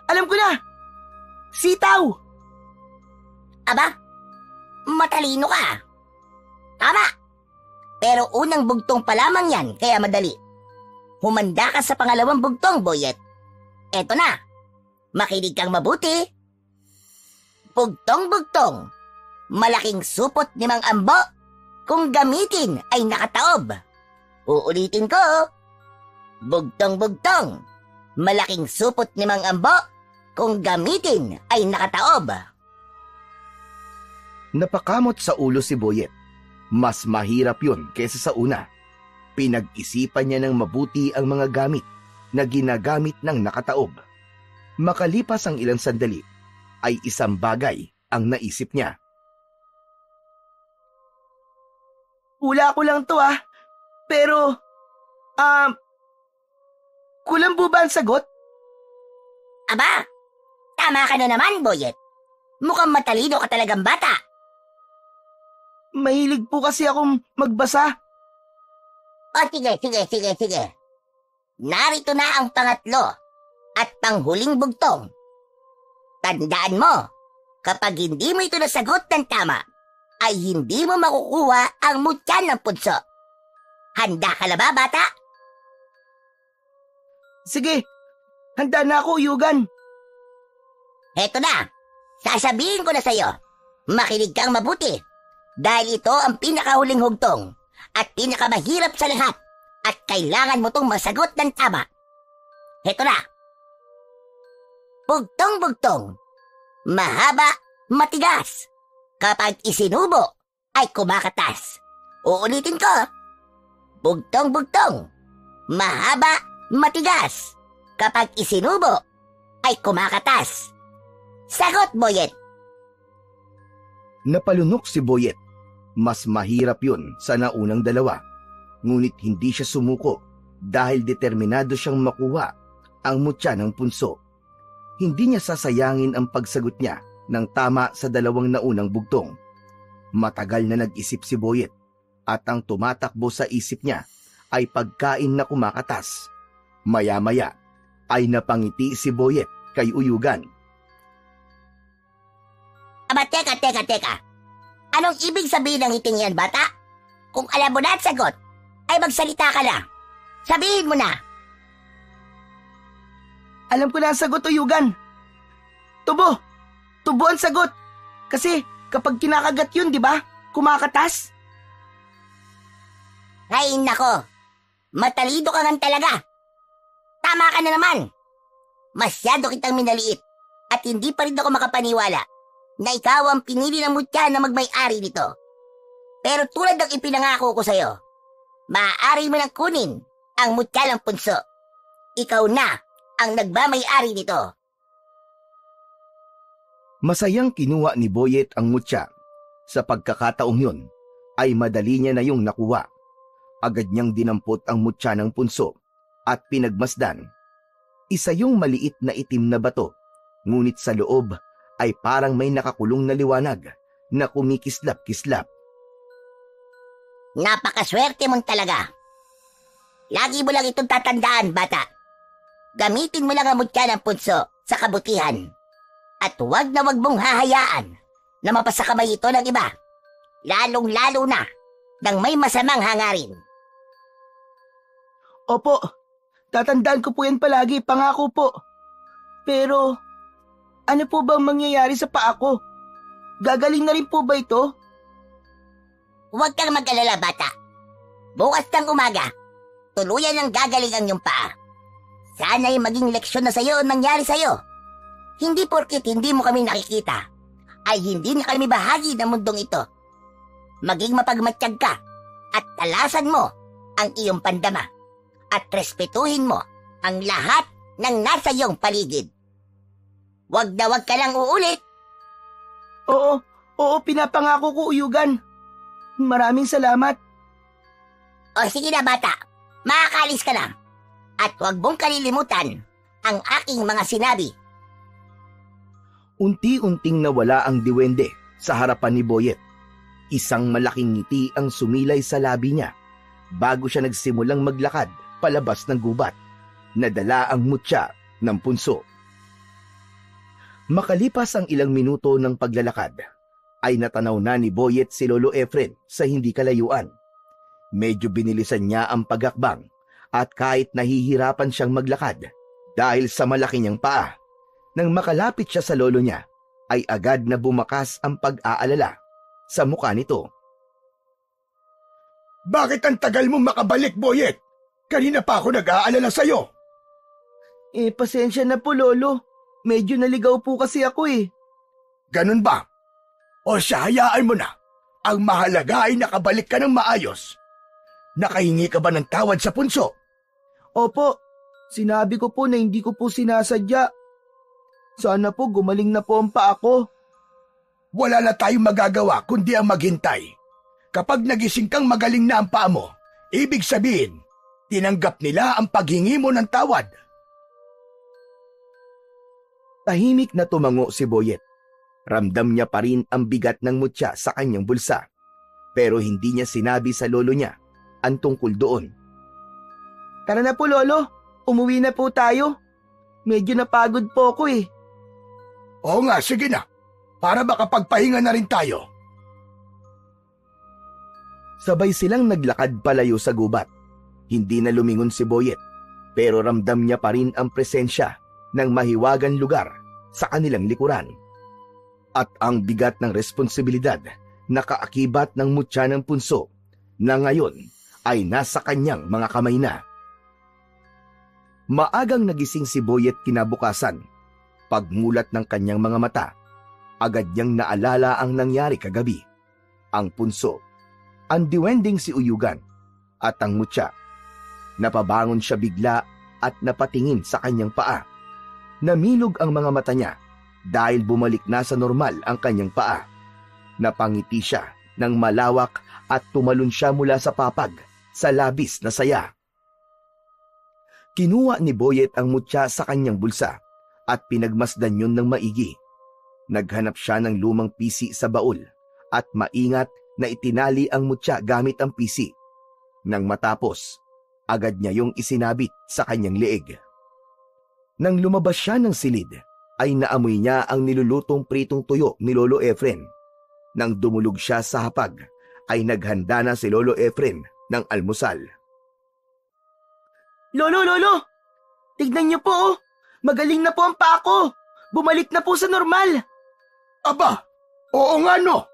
Alam ko na! Sitaw! Aba, matalino ka. Tama. Pero unang bugtong pa lamang yan, kaya madali. Humanda ka sa pangalawang bugtong, Boyet. Eto na. Makinig kang mabuti. Bugtong-bugtong. Malaking supot ni Mang Ambo. Kung gamitin ay nakataob. Uulitin ko. Bugtong-bugtong. Malaking supot ni Mang Ambo. Kung gamitin ay nakataob. Napakamot sa ulo si Boyet. Mas mahirap yun kaysa sa una. Pinag-isipan niya ng mabuti ang mga gamit na ginagamit ng nakataob. Makalipas ang ilang sandali, ay isang bagay ang naisip niya. Hula ko lang to Pero, kulang po ba ang sagot? Aba, tama ka na naman, Boyet. Mukhang matalino ka talagang bata. Mahilig po kasi akong magbasa. O sige. Narito na ang pangatlo at panghuling bugtong. Tandaan mo, kapag hindi mo ito nasagot ng tama, ay hindi mo makukuha ang mutya ng punso. Handa ka na ba, bata? Sige, handa na ako, Uyugan. Heto na, sasabihin ko na sa'yo. Makinig kang mabuti. Dahil ito ang pinakahuling hugtong at pinakamahirap sa lahat at kailangan mo tong masagot ng tama. Heto na. Bugtong-bugtong. Mahaba, matigas. Kapag isinubo, ay kumakatas. Uulitin ko. Bugtong-bugtong. Mahaba, matigas. Kapag isinubo, ay kumakatas. Sagot, Boyet. Napalunok si Boyet. Mas mahirap yun sa naunang dalawa. Ngunit hindi siya sumuko dahil determinado siyang makuha ang mutya ng punso. Hindi niya sasayangin ang pagsagot niya ng tama sa dalawang naunang bugtong. Matagal na nag-isip si Boyet at ang tumatakbo sa isip niya ay pagkain na kumakatas. Maya-maya ay napangiti si Boyet kay Uyugan. Aba, teka. Anong ibig sabihin ng ngiting yan, bata? Kung alam mo na at sagot, ay magsalita ka na. Sabihin mo na. Alam ko na ang sagot, Uyugan. Tubo. Tubo ang sagot. Kasi kapag kinakagat yun, di ba? Kumakatas. Ay, nako. Matalido ka nga talaga. Tama ka na naman. Masyado kitang minaliit at hindi pa rin ako makapaniwala na ikaw ang pinili ng mutya na magmay-ari nito. Pero tulad ng ipinangako ko sa'yo, maaari mo nang kunin ang mutya ng punso. Ikaw na ang nagmamay-ari nito. Masayang kinuha ni Boyet ang mutya. Sa pagkakataong yun, ay madali niya na yung nakuha. Agad niyang dinampot ang mutya ng punso at pinagmasdan. Isa yung maliit na itim na bato, ngunit sa loob ay parang may nakakulong na liwanag na kumikislap-kislap. Napakaswerte mong talaga. Lagi mo lang itong tatandaan, bata. Gamitin mo lang ang mutya ng punso sa kabutihan. At huwag na huwag mong hahayaan na mapasakamay ito ng iba. Lalong-lalo na ng may masamang hangarin. Opo, tatandaan ko po yan palagi, pangako po. Pero, ano po bang mangyayari sa paa ko? Gagaling na rin po ba ito? Huwag kang mag-alala, bata. Bukas ng umaga, tuluyan ang gagaling ang iyong paa. Sana'y maging leksyon na sa'yo ang nangyari sa'yo. Hindi porkit hindi mo kami nakikita, ay hindi na kami bahagi ng mundong ito. Maging mapagmatsyag ka at talasan mo ang iyong pandama at respetuhin mo ang lahat ng nasa iyong paligid. Huwag na huwag ka lang uulit. Oo, pinapangako ko, Uyugan. Maraming salamat. O sige na, bata, makakalis ka na. At huwag mong kalilimutan ang aking mga sinabi. Unti-unting nawala ang diwende sa harapan ni Boyet. Isang malaking ngiti ang sumilay sa labi niya bago siya nagsimulang maglakad palabas ng gubat. Nadala ang mutya ng punso. Makalipas ang ilang minuto ng paglalakad, ay natanaw na ni Boyet si Lolo Efren sa hindi kalayuan. Medyo binilisan niya ang pagakbang at kahit nahihirapan siyang maglakad dahil sa malaki niyang paa, nang makalapit siya sa lolo niya, ay agad na bumakas ang pag-aalala sa mukha nito. Bakit ang tagal mo makabalik, Boyet? Kanina pa ako nag-aalala sa'yo. Pasensya na po, Lolo. Medyo naligaw po kasi ako eh. Ganun ba? O siya, hayaan mo na. Ang mahalaga ay nakabalik ka ng maayos. Nakahingi ka ba ng tawad sa punso? Opo, sinabi ko po na hindi ko po sinasadya. Sana po gumaling na po ang paa ko. Wala na tayong magagawa kundi ang maghintay. Kapag nagising kang magaling na ang paa mo, ibig sabihin, tinanggap nila ang paghingi mo ng tawad. Tahimik na tumango si Boyet. Ramdam niya pa rin ang bigat ng mutya sa kanyang bulsa. Pero hindi niya sinabi sa lolo niya ang tungkol doon. Tara na po, Lolo. Umuwi na po tayo. Medyo napagod po ako eh. Oo nga, sige na. Para makapagpahinga na rin tayo. Sabay silang naglakad palayo sa gubat. Hindi na lumingon si Boyet, pero ramdam niya pa rin ang presensya ng mahiwagang lugar sa kanilang likuran. At ang bigat ng responsibilidad na kaakibat ng mutya ng punso na ngayon ay nasa kanyang mga kamay na. Maagang nagising si Boyet kinabukasan. Pagmulat ng kanyang mga mata, agad niyang naalala ang nangyari kagabi. Ang punso, ang diwending si Uyugan, at ang mutya. Napabangon siya bigla at napatingin sa kanyang paa. Namilog ang mga mata niya dahil bumalik na sa normal ang kanyang paa. Napangiti siya ng malawak at tumalon siya mula sa papag sa labis na saya. Kinuha ni Boyet ang mutya sa kanyang bulsa at pinagmasdan yun ng maigi. Naghanap siya ng lumang pisi sa baul at maingat na itinali ang mutya gamit ang pisi. Nang matapos, agad niya yung isinabit sa kanyang leeg. Nang lumabas siya ng silid, ay naamoy niya ang nilulutong pritong tuyo ni Lolo Efren. Nang dumulog siya sa hapag, ay naghanda na si Lolo Efren ng almusal. Lolo! Tignan niyo po oh! Magaling na po ang paa ko! Bumalik na po sa normal! Aba, oo nga no.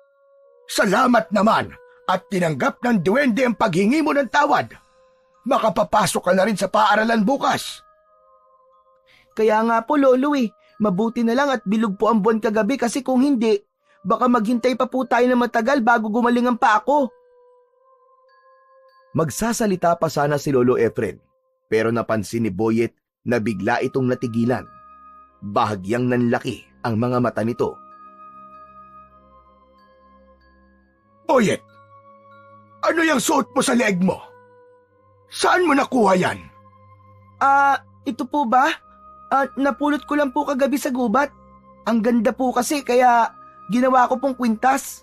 Salamat naman at tinanggap ng duwende ang paghingi mo ng tawad. Makapapasok ka na rin sa paaralan bukas. Kaya nga po, Lolo eh. Mabuti na lang at bilog po ang buwan kagabi kasi kung hindi, baka maghintay pa po tayo na matagal bago gumaling ang paa ko. Magsasalita pa sana si Lolo Efren, pero napansin ni Boyet na bigla itong natigilan. Bahagyang nanlaki ang mga mata nito Boyet, ano yung suot mo sa leeg mo? Saan mo nakuha yan? Ito po ba? Napulot ko lang po kagabi sa gubat. Ang ganda po kasi kaya ginawa ko pong kwintas.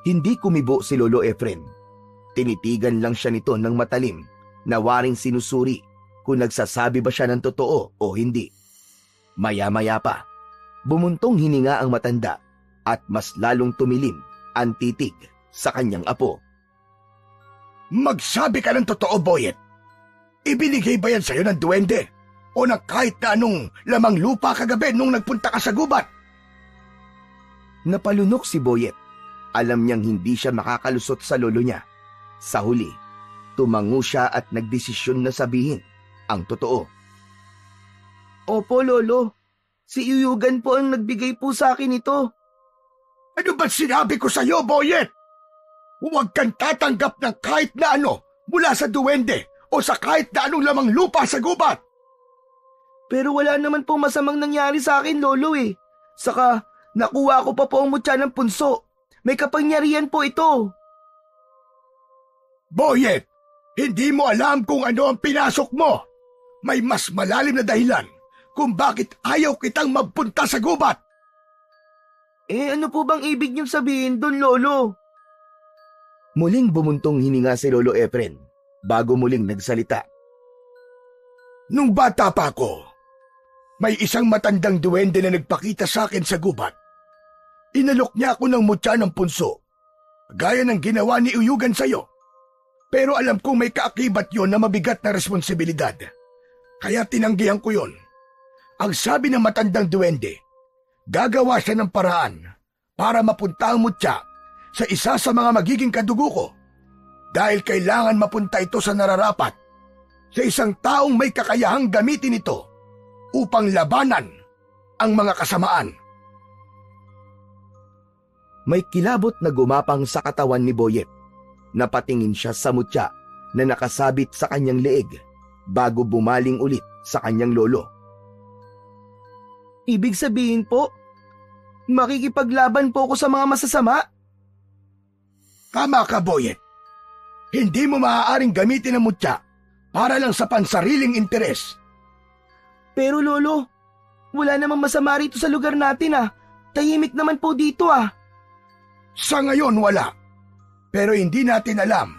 Hindi kumibo si Lolo Efren. Tinitigan lang siya nito ng matalim na waring sinusuri kung nagsasabi ba siya ng totoo o hindi. Maya-maya pa, bumuntong hininga ang matanda at mas lalong tumilim ang titig sa kanyang apo. Magsabi ka ng totoo, Boyet. Ibinigay ba yan sa'yo ng duwende o ng kahit na anong lamang lupa kagabi nung nagpunta ka sa gubat? Napalunok si Boyet. Alam niyang hindi siya makakalusot sa lolo niya. Sa huli, tumango siya at nagdesisyon na sabihin ang totoo. Opo, Lolo. Si Uyugan po ang nagbigay po sa akin ito. Ano ba sinabi ko sa'yo, Boyet? Huwag kang tatanggap ng kahit na ano mula sa duwende o sa kahit na anong lamang lupa sa gubat. Pero wala naman po masamang nangyari sa akin, Lolo eh. Saka, nakuha ko pa po ang mutya ng punso. May kapangyarihan po ito. Boyet, hindi mo alam kung ano ang pinasok mo. May mas malalim na dahilan kung bakit ayaw kitang magpunta sa gubat. Ano po bang ibig niyong sabihin doon, Lolo? Muling bumuntong hininga si Lolo Efren bago muling nagsalita. Nung bata pa ako, may isang matandang duwende na nagpakita sa akin sa gubat. Inalok niya ako ng mutya ng punso, gaya ng ginawa ni Uyugan sa'yo. Pero alam kong may kaakibat yon na mabigat na responsibilidad. Kaya tinanggihan ko yon. Ang sabi ng matandang duwende, gagawa siya ng paraan para mapunta ang mutya sa isa sa mga magiging kadugo ko. Dahil kailangan mapunta ito sa nararapat, sa isang taong may kakayahang gamitin ito upang labanan ang mga kasamaan. May kilabot na gumapang sa katawan ni Boyet. Napatingin siya sa mutya na nakasabit sa kanyang leeg bago bumaling ulit sa kanyang lolo. Ibig sabihin po, makikipaglaban po ako sa mga masasama? Tama ka, Boyet. Hindi mo maaaring gamitin ang mutya para lang sa pansariling interes. Pero Lolo, wala namang masama rito sa lugar natin ah. Tahimik naman po dito ah. Sa ngayon wala. Pero hindi natin alam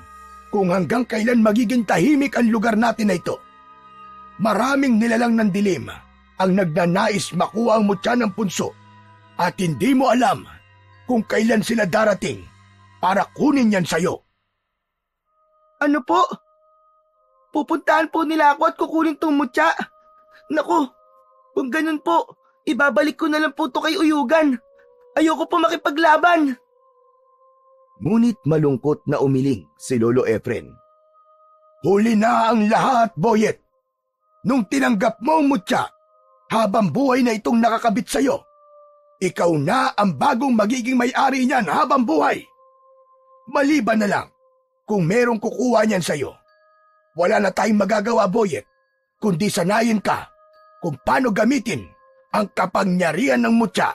kung hanggang kailan magiging tahimik ang lugar natin na ito. Maraming nilalang ng dilim ang nagnanais makuha ang mutya ng punso at hindi mo alam kung kailan sila darating para kunin yan sa'yo. Ano po? Pupuntahan po nila ako at kukunin tong mutya. Naku, kung ganun po, ibabalik ko na lang po to kay Uyugan. Ayoko po makipaglaban. Ngunit malungkot na umiling si Lolo Efren. Huli na ang lahat, Boyet. Nung tinanggap mo ang mutya, habang buhay na itong nakakabit sa'yo, ikaw na ang bagong magiging may-ari niyan habang buhay. Maliban na lang kung merong kukuha niyan sa'yo. Wala na tayong magagawa, Boyet, kundi sanayin ka kung paano gamitin ang kapangyarihan ng mutya.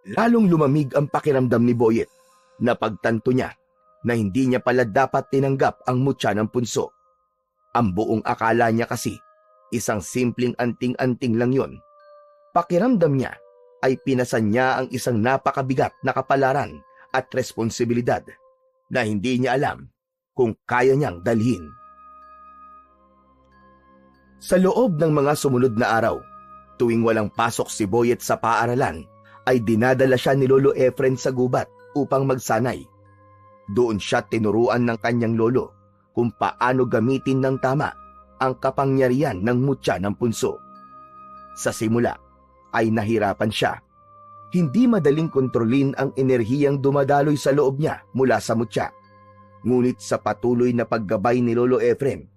Lalong lumamig ang pakiramdam ni Boyet na pagtanto niya na hindi niya pala dapat tinanggap ang mutya ng punso. Ang buong akala niya kasi isang simpleng anting-anting lang yon. Pakiramdam niya ay pinasan niya ang isang napakabigat na kapalaran at responsibilidad na hindi niya alam kung kaya niyang dalhin. Sa loob ng mga sumunod na araw, tuwing walang pasok si Boyet sa paaralan, ay dinadala siya ni Lolo Efren sa gubat upang magsanay. Doon siya tinuruan ng kanyang lolo kung paano gamitin ng tama ang kapangyarihan ng mutya ng punso. Sa simula ay nahirapan siya. Hindi madaling kontrolin ang enerhiyang dumadaloy sa loob niya mula sa mutya. Ngunit sa patuloy na paggabay ni Lolo Efren,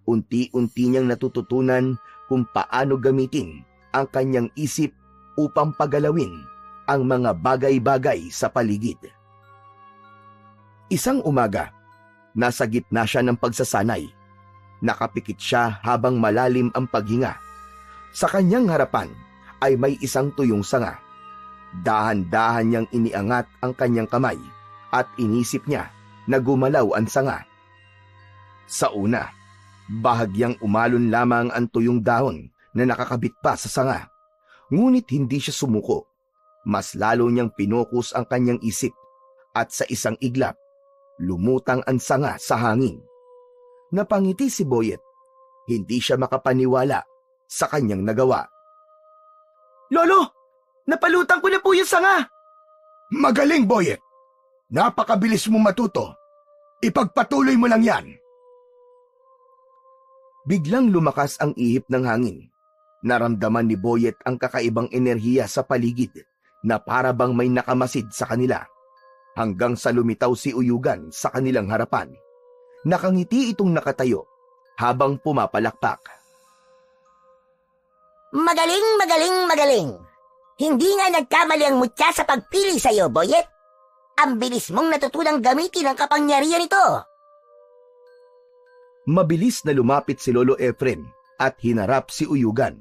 unti-unti niyang natututunan kung paano gamitin ang kanyang isip upang pagalawin ang mga bagay-bagay sa paligid. Isang umaga, nasa gitna siya ng pagsasanay. Nakapikit siya habang malalim ang paghinga. Sa kanyang harapan ay may isang tuyong sanga. Dahan-dahan niyang iniangat ang kanyang kamay at inisip niya na gumalaw ang sanga. Sa una, bahagyang umalon lamang ang tuyong dahon na nakakabit pa sa sanga. Ngunit hindi siya sumuko. Mas lalo niyang pinokus ang kanyang isip at sa isang iglap, lumutang ang sanga sa hangin. Napangiti si Boyet. Hindi siya makapaniwala sa kanyang nagawa. Lolo, napalutang ko na po yung sanga. Magaling, Boyet. Napakabilis mo matuto. Ipagpatuloy mo lang yan. Biglang lumakas ang ihip ng hangin. Naramdaman ni Boyet ang kakaibang enerhiya sa paligid na para bang may nakamasid sa kanila. Hanggang sa lumitaw si Uyugan sa kanilang harapan. Nakangiti itong nakatayo habang pumapalakpak. Magaling, magaling, magaling. Hindi nga nagkamali ang mutya sa pagpili sa'yo, Boyet. Ang bilis mong natutunang gamitin ang kapangyarihan nito. Mabilis na lumapit si Lolo Efren at hinarap si Uyugan.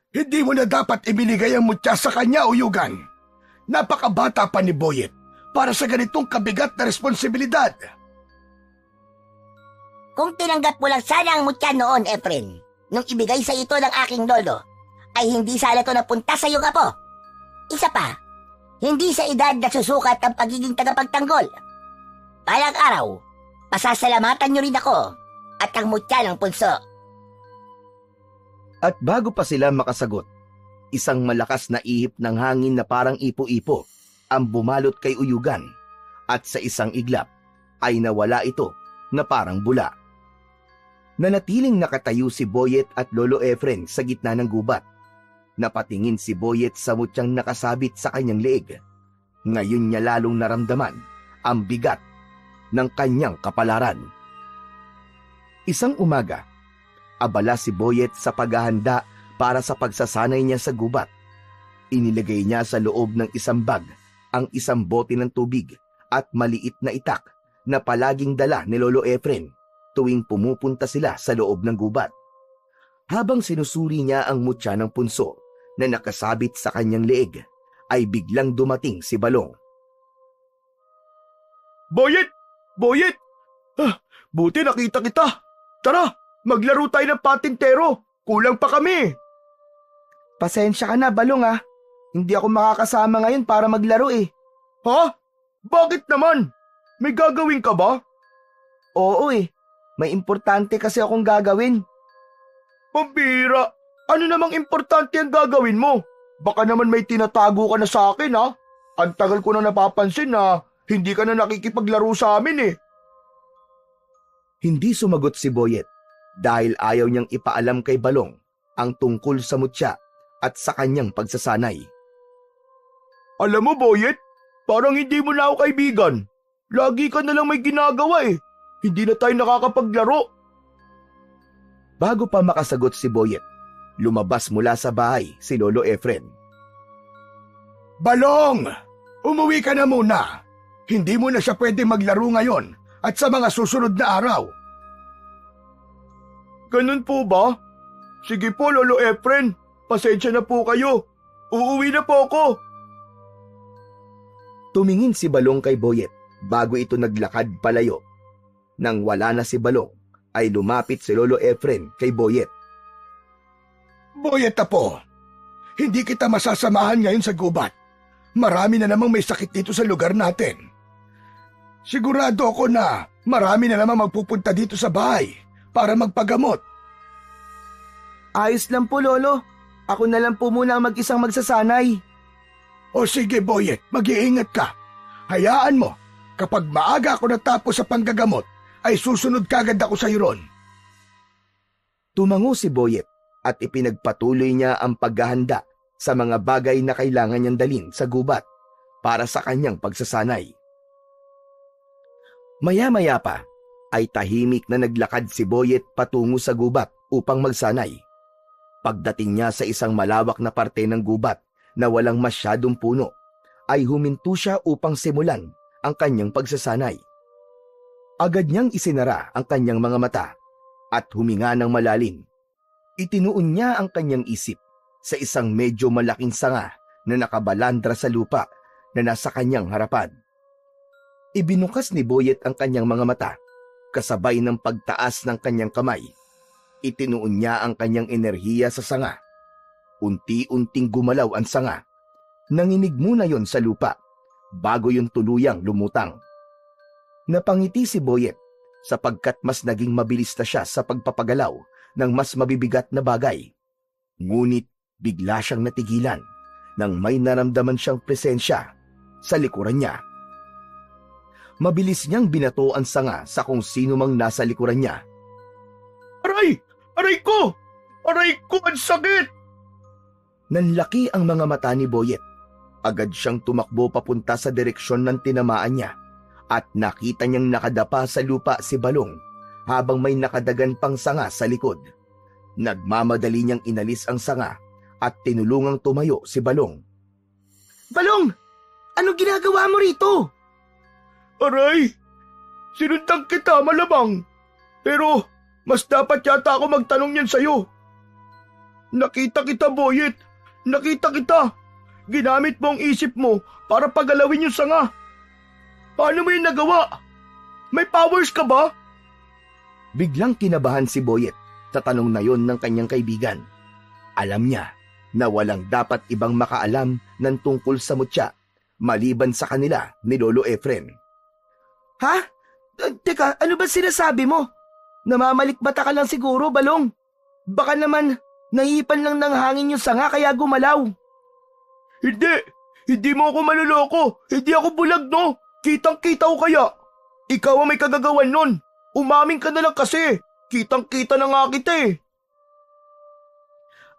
Hindi mo na dapat ibinigay ang mutya sa kanya, Uyugan. Napakabata pa ni Boyet para sa ganitong kabigat na responsibilidad. Kung tinanggap mo lang sana ang mutya noon, Efren, nung ibigay sa ito ng aking lolo, ay hindi sana ito napunta sa iyong apo. Isa pa, hindi sa edad na susukat ang pagiging tagapagtanggol. Balang araw, pasasalamatan niyo rin ako at ang mutya ng punso. At bago pa sila makasagot, isang malakas na ihip ng hangin na parang ipo-ipo ang bumalot kay Uyugan at sa isang iglap ay nawala ito na parang bula. Nanatiling nakatayo si Boyet at Lolo Efren sa gitna ng gubat. Napatingin si Boyet sa mutyang nakasabit sa kanyang leeg. Ngayon niya lalong naramdaman ang bigat ng kanyang kapalaran. Isang umaga, abala si Boyet sa paghahanda para sa pagsasanay niya sa gubat. Inilagay niya sa loob ng isang bag ang isang bote ng tubig at maliit na itak na palaging dala ni Lolo Efren tuwing pumupunta sila sa loob ng gubat. Habang sinusuri niya ang mutya ng punso na nakasabit sa kanyang leeg, ay biglang dumating si Balong. Boyet! Boyet! Buti nakita kita. Tara, maglaro tayo ng patintero. Kulang pa kami. Pasensya ka na, Balong ah. Hindi ako makakasama ngayon para maglaro eh. Ha? Bakit naman? May gagawin ka ba? Oo eh. May importante kasi akong gagawin. Pambira! Ano namang importante ang gagawin mo? Baka naman may tinatago ka na sa akin ha? Ang tagal ko na napapansin na hindi ka na nakikipaglaro sa amin eh. Hindi sumagot si Boyet dahil ayaw niyang ipaalam kay Balong ang tungkol sa mutya at sa kanyang pagsasanay. Alam mo Boyet, parang hindi mo na ako kaibigan. Lagi ka na lang may ginagawa eh. Hindi na tayo nakakapaglaro. Bago pa makasagot si Boyet, lumabas mula sa bahay si Lolo Efren. Balong! Umuwi ka na muna. Hindi mo na siya pwede maglaro ngayon at sa mga susunod na araw. Ganun po ba? Sige po Lolo Efren, pasensya na po kayo. Uuwi na po ako. Tumingin si Balong kay Boyet bago ito naglakad palayo. Nang wala na si Balong, ay lumapit si Lolo Efren kay Boyet. Boyet apo, hindi kita masasamahan ngayon sa gubat. Marami na namang may sakit dito sa lugar natin. Sigurado ako na marami na namang magpupunta dito sa bahay para magpagamot. Ayos lang po Lolo. Ako na lang po muna ang mag-isang magsasanay. O sige Boyet, mag-iingat ka. Hayaan mo, kapag maaga ako natapos sa panggagamot, ay susunod kagad ako sa iyon. Tumango si Boyet at ipinagpatuloy niya ang paghahanda sa mga bagay na kailangan niyang dalhin sa gubat para sa kanyang pagsasanay. Maya-maya pa ay tahimik na naglakad si Boyet patungo sa gubat upang magsanay. Pagdating niya sa isang malawak na parte ng gubat na walang masyadong puno, ay huminto siya upang simulan ang kanyang pagsasanay. Agad niyang isinara ang kanyang mga mata at huminga ng malalim. Itinuon niya ang kanyang isip sa isang medyo malaking sanga na nakabalandra sa lupa na nasa kanyang harapan. Ibinukas ni Boyet ang kanyang mga mata, kasabay ng pagtaas ng kanyang kamay. Itinuon niya ang kanyang enerhiya sa sanga. Unti-unting gumalaw ang sanga. Nanginig muna yon sa lupa, bago yung tuluyang lumutang. Napangiti si Boyet sapagkat mas naging mabilis na siya sa pagpapagalaw ng mas mabibigat na bagay. Ngunit bigla siyang natigilan nang may naramdaman siyang presensya sa likuran niya. Mabilis niyang binato ang sanga sa kung sino mang nasa likuran niya. Aray! Aray ko! Aray ko! Ang sakit! Nanlaki ang mga mata ni Boyet. Agad siyang tumakbo papunta sa direksyon ng tinamaan niya at nakita niyang nakadapa sa lupa si Balong habang may nakadagan pang sanga sa likod. Nagmamadali niyang inalis ang sanga at tinulungang tumayo si Balong. Balong! Anong ginagawa mo rito? Aray! Sinundan kita malamang. Pero mas dapat yata ako magtanong yan sa'yo. Nakita kita, Boyet. Nakita kita. Ginamit mo ang isip mo para pagalawin yung sanga. Paano mo yung nagawa? May powers ka ba? Biglang kinabahan si Boyet sa tanong na yon ng kanyang kaibigan. Alam niya na walang dapat ibang makaalam ng tungkol sa mutya maliban sa kanila ni Lolo Efren. Ha? Teka, ano ba sinasabi mo? Namamalikbata ka lang siguro, Balong. Baka naman nahipan lang ng hangin yung sanga kaya gumalaw. Hindi mo ako manloloko. Hindi ako bulag, no? Kitang-kita ko kaya. Ikaw ang may kagagawan nun. Umamin ka na lang kasi. Kitang-kita na nga kita eh.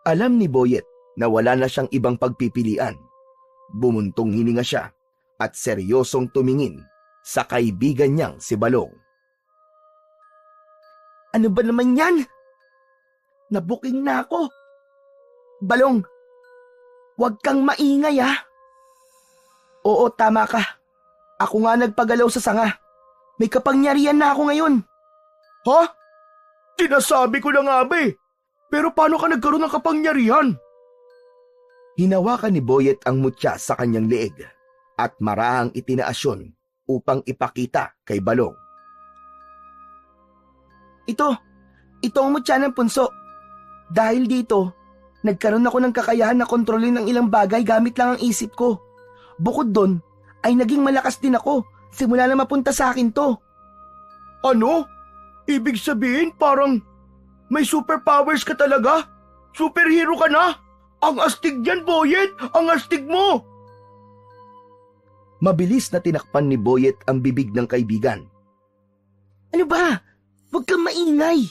Alam ni Boyet na wala na siyang ibang pagpipilian. Bumuntong hininga siya at seryosong tumingin sa kaibigan niyang si Balong. Ano ba naman yan? Nabuking na ako. Balong, huwag kang maingay ha. Oo, tama ka. Ako nga nagpagalaw sa sanga. May kapangyarihan na ako ngayon. Ha? Sinasabi ko na nga ba eh. Pero paano ka nagkaroon ng kapangyarihan? Hinawakan ni Boyet ang mutya sa kanyang leeg at marahang itinaasyon upang ipakita kay Balong. Ito ang mutya ng punso. Dahil dito, nagkaroon ako ng kakayahan na kontrolin ng ilang bagay gamit lang ang isip ko. Bukod doon, ay naging malakas din ako simula na mapunta sa akin to. Ano? Ibig sabihin parang may superpowers ka talaga? Superhero ka na? Ang astig yan, Boyet! Ang astig mo! Mabilis na tinakpan ni Boyet ang bibig ng kaibigan. Ano ba? Huwag kang maingay.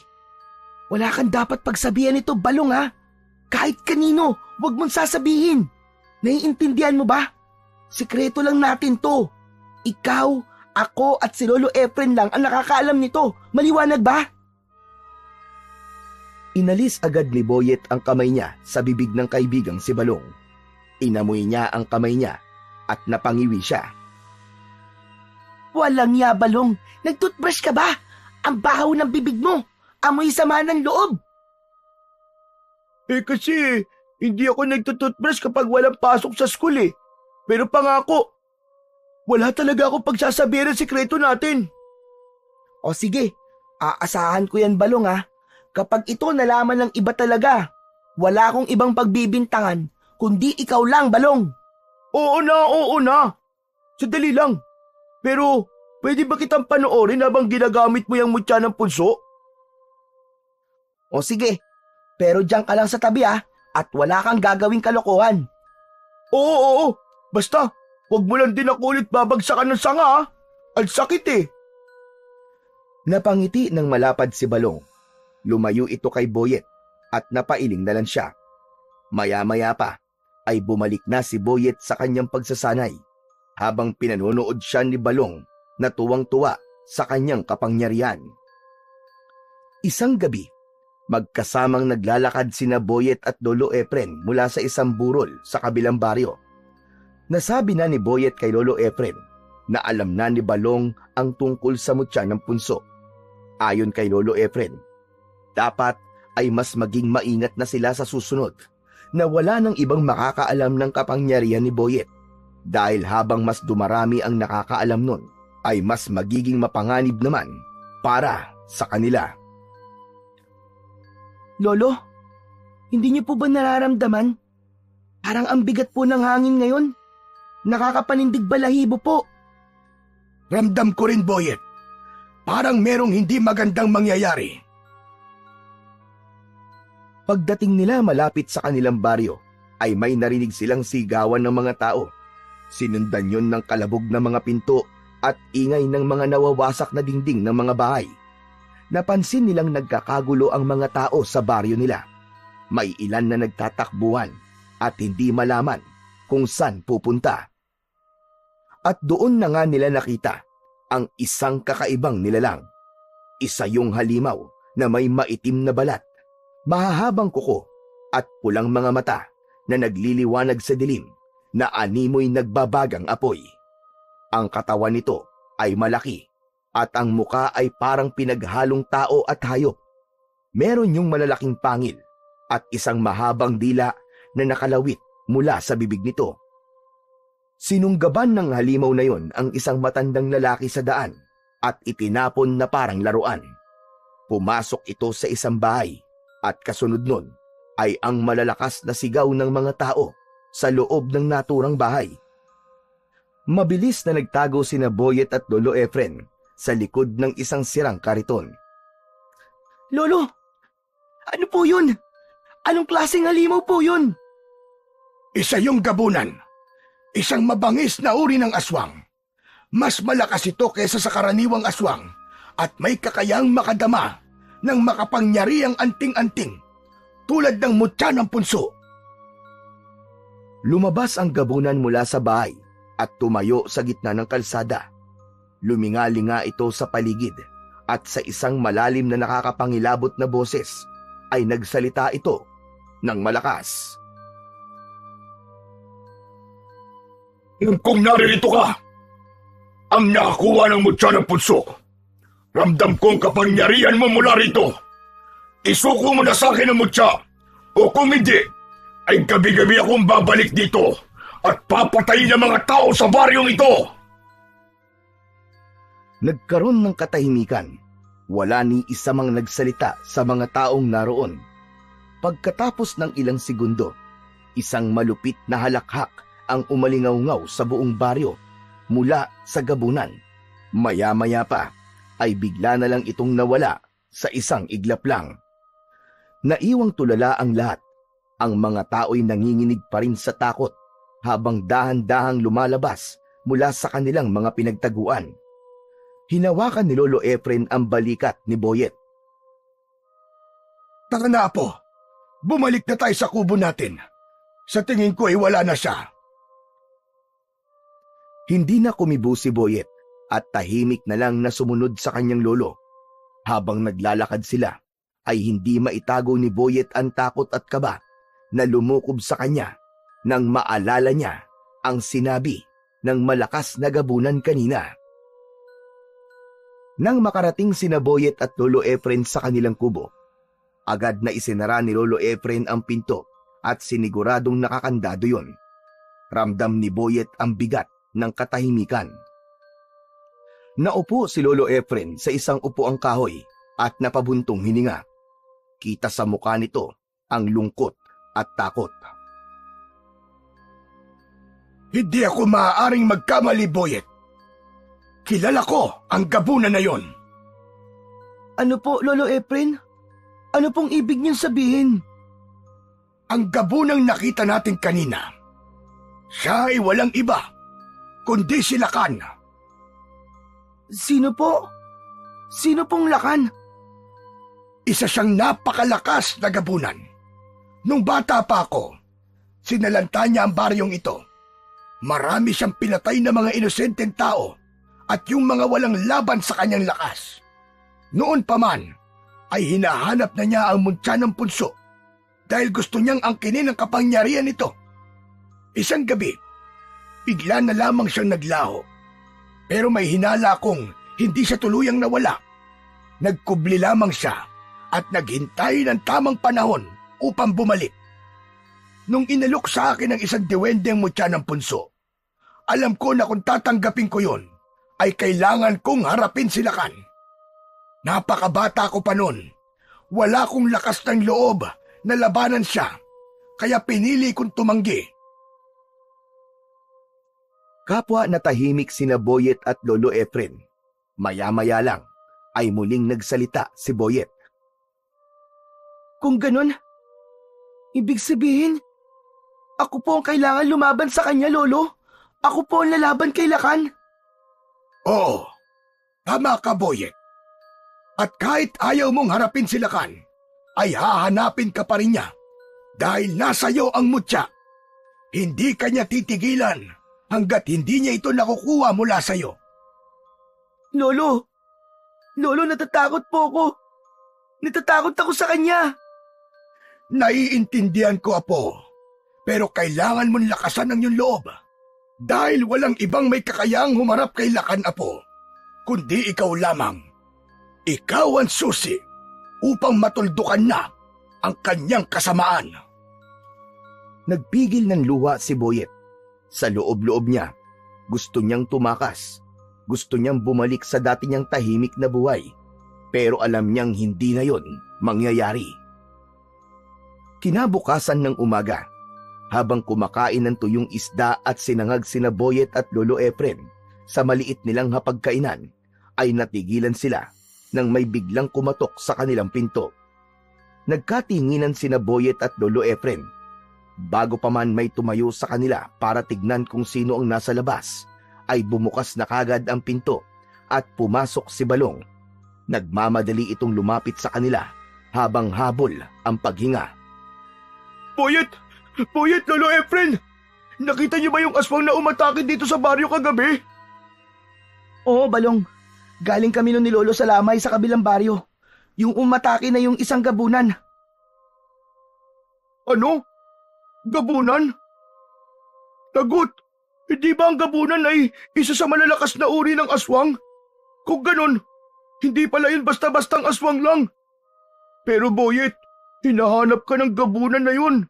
Wala kang dapat pagsabihan nito, Balong ha. Kahit kanino, huwag mong sasabihin. Naiintindihan mo ba? Sikreto lang natin to. Ikaw, ako at si Lolo Efren lang ang nakakaalam nito. Maliwanag ba? Inalis agad ni Boyet ang kamay niya sa bibig ng kaibigang si Balong. Inamoy niya ang kamay niya at napangiwi siya. Walang ya, Balong. Nagtoothbrush ka ba? Ang bahaw ng bibig mo. Amoy sama ng loob. Kasi hindi ako nagtutoothbrush kapag walang pasok sa school eh. Pero pangako, wala talaga akong pagsasabihin ng sikreto natin. O sige, aasahan ko yan, Balong ha. Kapag ito nalaman ng iba talaga, wala akong ibang pagbibintangan, kundi ikaw lang, Balong. Oo na. Sadali lang. Pero, pwede ba kitang panoorin habang ginagamit mo yung mutya ng punso? O sige, pero diyan ka lang sa tabi ha, at wala kang gagawing kalokohan. Oo. Basta, huwag mo lang din ako ulit babagsakan ng sanga ha. Ang sakit eh. Napangiti ng malapad si Balong. Lumayo ito kay Boyet at napailing na lang siya. Maya-maya pa ay bumalik na si Boyet sa kanyang pagsasanay habang pinanonood siya ni Balong na tuwang-tuwa sa kanyang kapangyarihan. Isang gabi, magkasamang naglalakad sina Boyet at Lolo Efren mula sa isang burol sa kabilang baryo. Nasabi na ni Boyet kay Lolo Efren na alam na ni Balong ang tungkol sa mutya ng punso. Ayon kay Lolo Efren, dapat ay mas maging maingat na sila sa susunod na wala ng ibang makakaalam ng kapangyarihan ni Boyet dahil habang mas dumarami ang nakakaalam nun ay mas magiging mapanganib naman para sa kanila. Lolo, hindi niyo po ba nararamdaman? Parang ang bigat po ng hangin ngayon. Nakakapanindig balahibo po. Ramdam ko rin, Boyet. Parang merong hindi magandang mangyayari. Pagdating nila malapit sa kanilang baryo, ay may narinig silang sigawan ng mga tao. Sinundan yon ng kalabog na mga pinto at ingay ng mga nawawasak na dingding ng mga bahay. Napansin nilang nagkakagulo ang mga tao sa baryo nila. May ilan na nagtatakbuhan at hindi malaman kung saan pupunta. At doon na nga nila nakita ang isang kakaibang nilalang. Isa yung halimaw na may maitim na balat, mahahabang kuko at pulang mga mata na nagliliwanag sa dilim na animoy nagbabagang apoy. Ang katawan nito ay malaki at ang muka ay parang pinaghalong tao at hayop. Meron yung malalaking pangil at isang mahabang dila na nakalawit mula sa bibig nito. Sinunggaban ng halimaw na yon ang isang matandang lalaki sa daan at itinapon na parang laruan. Pumasok ito sa isang bahay at kasunod nun ay ang malalakas na sigaw ng mga tao sa loob ng naturang bahay. Mabilis na nagtago sina Boyet at Lolo Efren sa likod ng isang sirang kariton. Lolo, ano po yun? Anong klaseng halimaw po yun? Isa yung gabunan. Isang mabangis na uri ng aswang. Mas malakas ito kaysa sa karaniwang aswang at may kakayang makadama ng makapangyariang anting-anting tulad ng mutya ng punso. Lumabas ang gabunan mula sa bahay at tumayo sa gitna ng kalsada. Lumingalinga ito sa paligid at sa isang malalim na nakakapangilabot na boses ay nagsalita ito ng malakas. Kung naririto ka, ang nakakuha ng mutya ng punso, ramdam kong kapangyarihan mo mula rito. Isuko mo na sa akin ang mutya, o kung hindi, ay gabi-gabi akong babalik dito at papatayin ang mga tao sa baryong ito. Nagkaroon ng katahimikan. Wala ni isa mang nagsalita sa mga taong naroon. Pagkatapos ng ilang segundo, isang malupit na halakhak ang umalingaw-ngaw sa buong baryo mula sa gabunan. Maya-maya pa ay bigla na lang itong nawala sa isang iglap lang. Naiwang tulala ang lahat. Ang mga tao'y nanginginig pa rin sa takot habang dahan-dahang lumalabas mula sa kanilang mga pinagtaguan. Hinawakan ni Lolo Efren ang balikat ni Boyet. Tara na, Apo. Bumalik na tayo sa kubo natin. Sa tingin ko ay wala na siya. Hindi na kumibo si Boyet at tahimik na lang na sumunod sa kanyang lolo. Habang naglalakad sila, ay hindi maitago ni Boyet ang takot at kaba na lumukob sa kanya nang maalala niya ang sinabi ng malakas na gabunan kanina. Nang makarating sina Boyet at Lolo Efren sa kanilang kubo, agad na isinara ni Lolo Efren ang pinto at siniguradong nakakandado yon. Ramdam ni Boyet ang bigat ng katahimikan. Naupo si Lolo Efren sa isang upuang kahoy at napabuntong hininga. Kita sa mukha nito ang lungkot at takot. Hindi ako maaaring magkamali, Boyet. Kilala ko ang gabunan na yon. Ano po, Lolo Efren? Ano pong ibig niyong sabihin? Ang gabunang nakita natin kanina, siya ay walang iba kundi si Lakan. Sino po? Sino pong Lakan? Isa siyang napakalakas na gabunan. Nung bata pa ako, sinalanta niya ang baryong ito. Marami siyang pinatay na mga inosenteng tao at yung mga walang laban sa kanyang lakas. Noon pa man, ay hinahanap na niya ang mutya ng punso dahil gusto niyang angkinin ang kapangyarihan nito. Isang gabi, bigla na lamang siyang naglaho. Pero may hinala kong hindi siya tuluyang nawala. Nagkubli lamang siya at naghintay ng tamang panahon upang bumalik. Nung inalok sa akin ng isang diwendeng mutya ng punso, alam ko na kung tatanggapin ko yon, ay kailangan kong harapin si Lakan. Napakabata ko pa nun. Wala kong lakas ng loob na labanan siya, kaya pinili kong tumanggi. Kapwa natahimik sina Boyet at Lolo Efren. Maya-maya lang ay muling nagsalita si Boyet. Kung ganun, ibig sabihin, ako po ang kailangan lumaban sa kanya, Lolo. Ako po ang lalaban kay Lakan. Oo, tama ka, Boyet. At kahit ayaw mong harapin si Lakan, ay hahanapin ka pa rin niya dahil nasa iyo ang mutya. Hindi kanya titigilan hanggat hindi niya ito nakukuha mula sa iyo. Lolo, natatakot po ako. Natatakot ako sa kanya. Naiintindihan ko, Apo, pero kailangan mong lakasan ang iyong loob dahil walang ibang may kakayahang humarap kay Lakan, Apo, kundi ikaw lamang. Ikaw ang susi upang matuldukan na ang kanyang kasamaan. Nagpigil ng luha si Boyet. Sa loob-loob niya, gusto niyang tumakas. Gusto niyang bumalik sa dati niyang tahimik na buhay. Pero alam niyang hindi na yon mangyayari. Kinabukasan ng umaga, habang kumakain ng tuyong isda at sinangag sina Boyet at Lolo Efren sa maliit nilang hapagkainan, ay natigilan sila nang may biglang kumatok sa kanilang pinto. Nagkatinginan sina Boyet at Lolo Efren. Bago pa man may tumayo sa kanila para tignan kung sino ang nasa labas, ay bumukas na kagad ang pinto at pumasok si Balong. Nagmamadali itong lumapit sa kanila habang habol ang paghinga. Boyet, Lolo Efren! Nakita niyo ba yung aswang na umatake dito sa baryo kagabi? Oo, Balong. Galing kami nun ni Lolo sa lamay sa kabilang baryo. Yung umatake na yung isang gabunan. Ano? Gabunan? Tagot! Hindi ba ang gabunan ay isa sa malalakas na uri ng aswang? Kung ganon, hindi pala yun basta-bastang aswang lang. Pero Boyet, hinahanap ka ng gabunan na yun.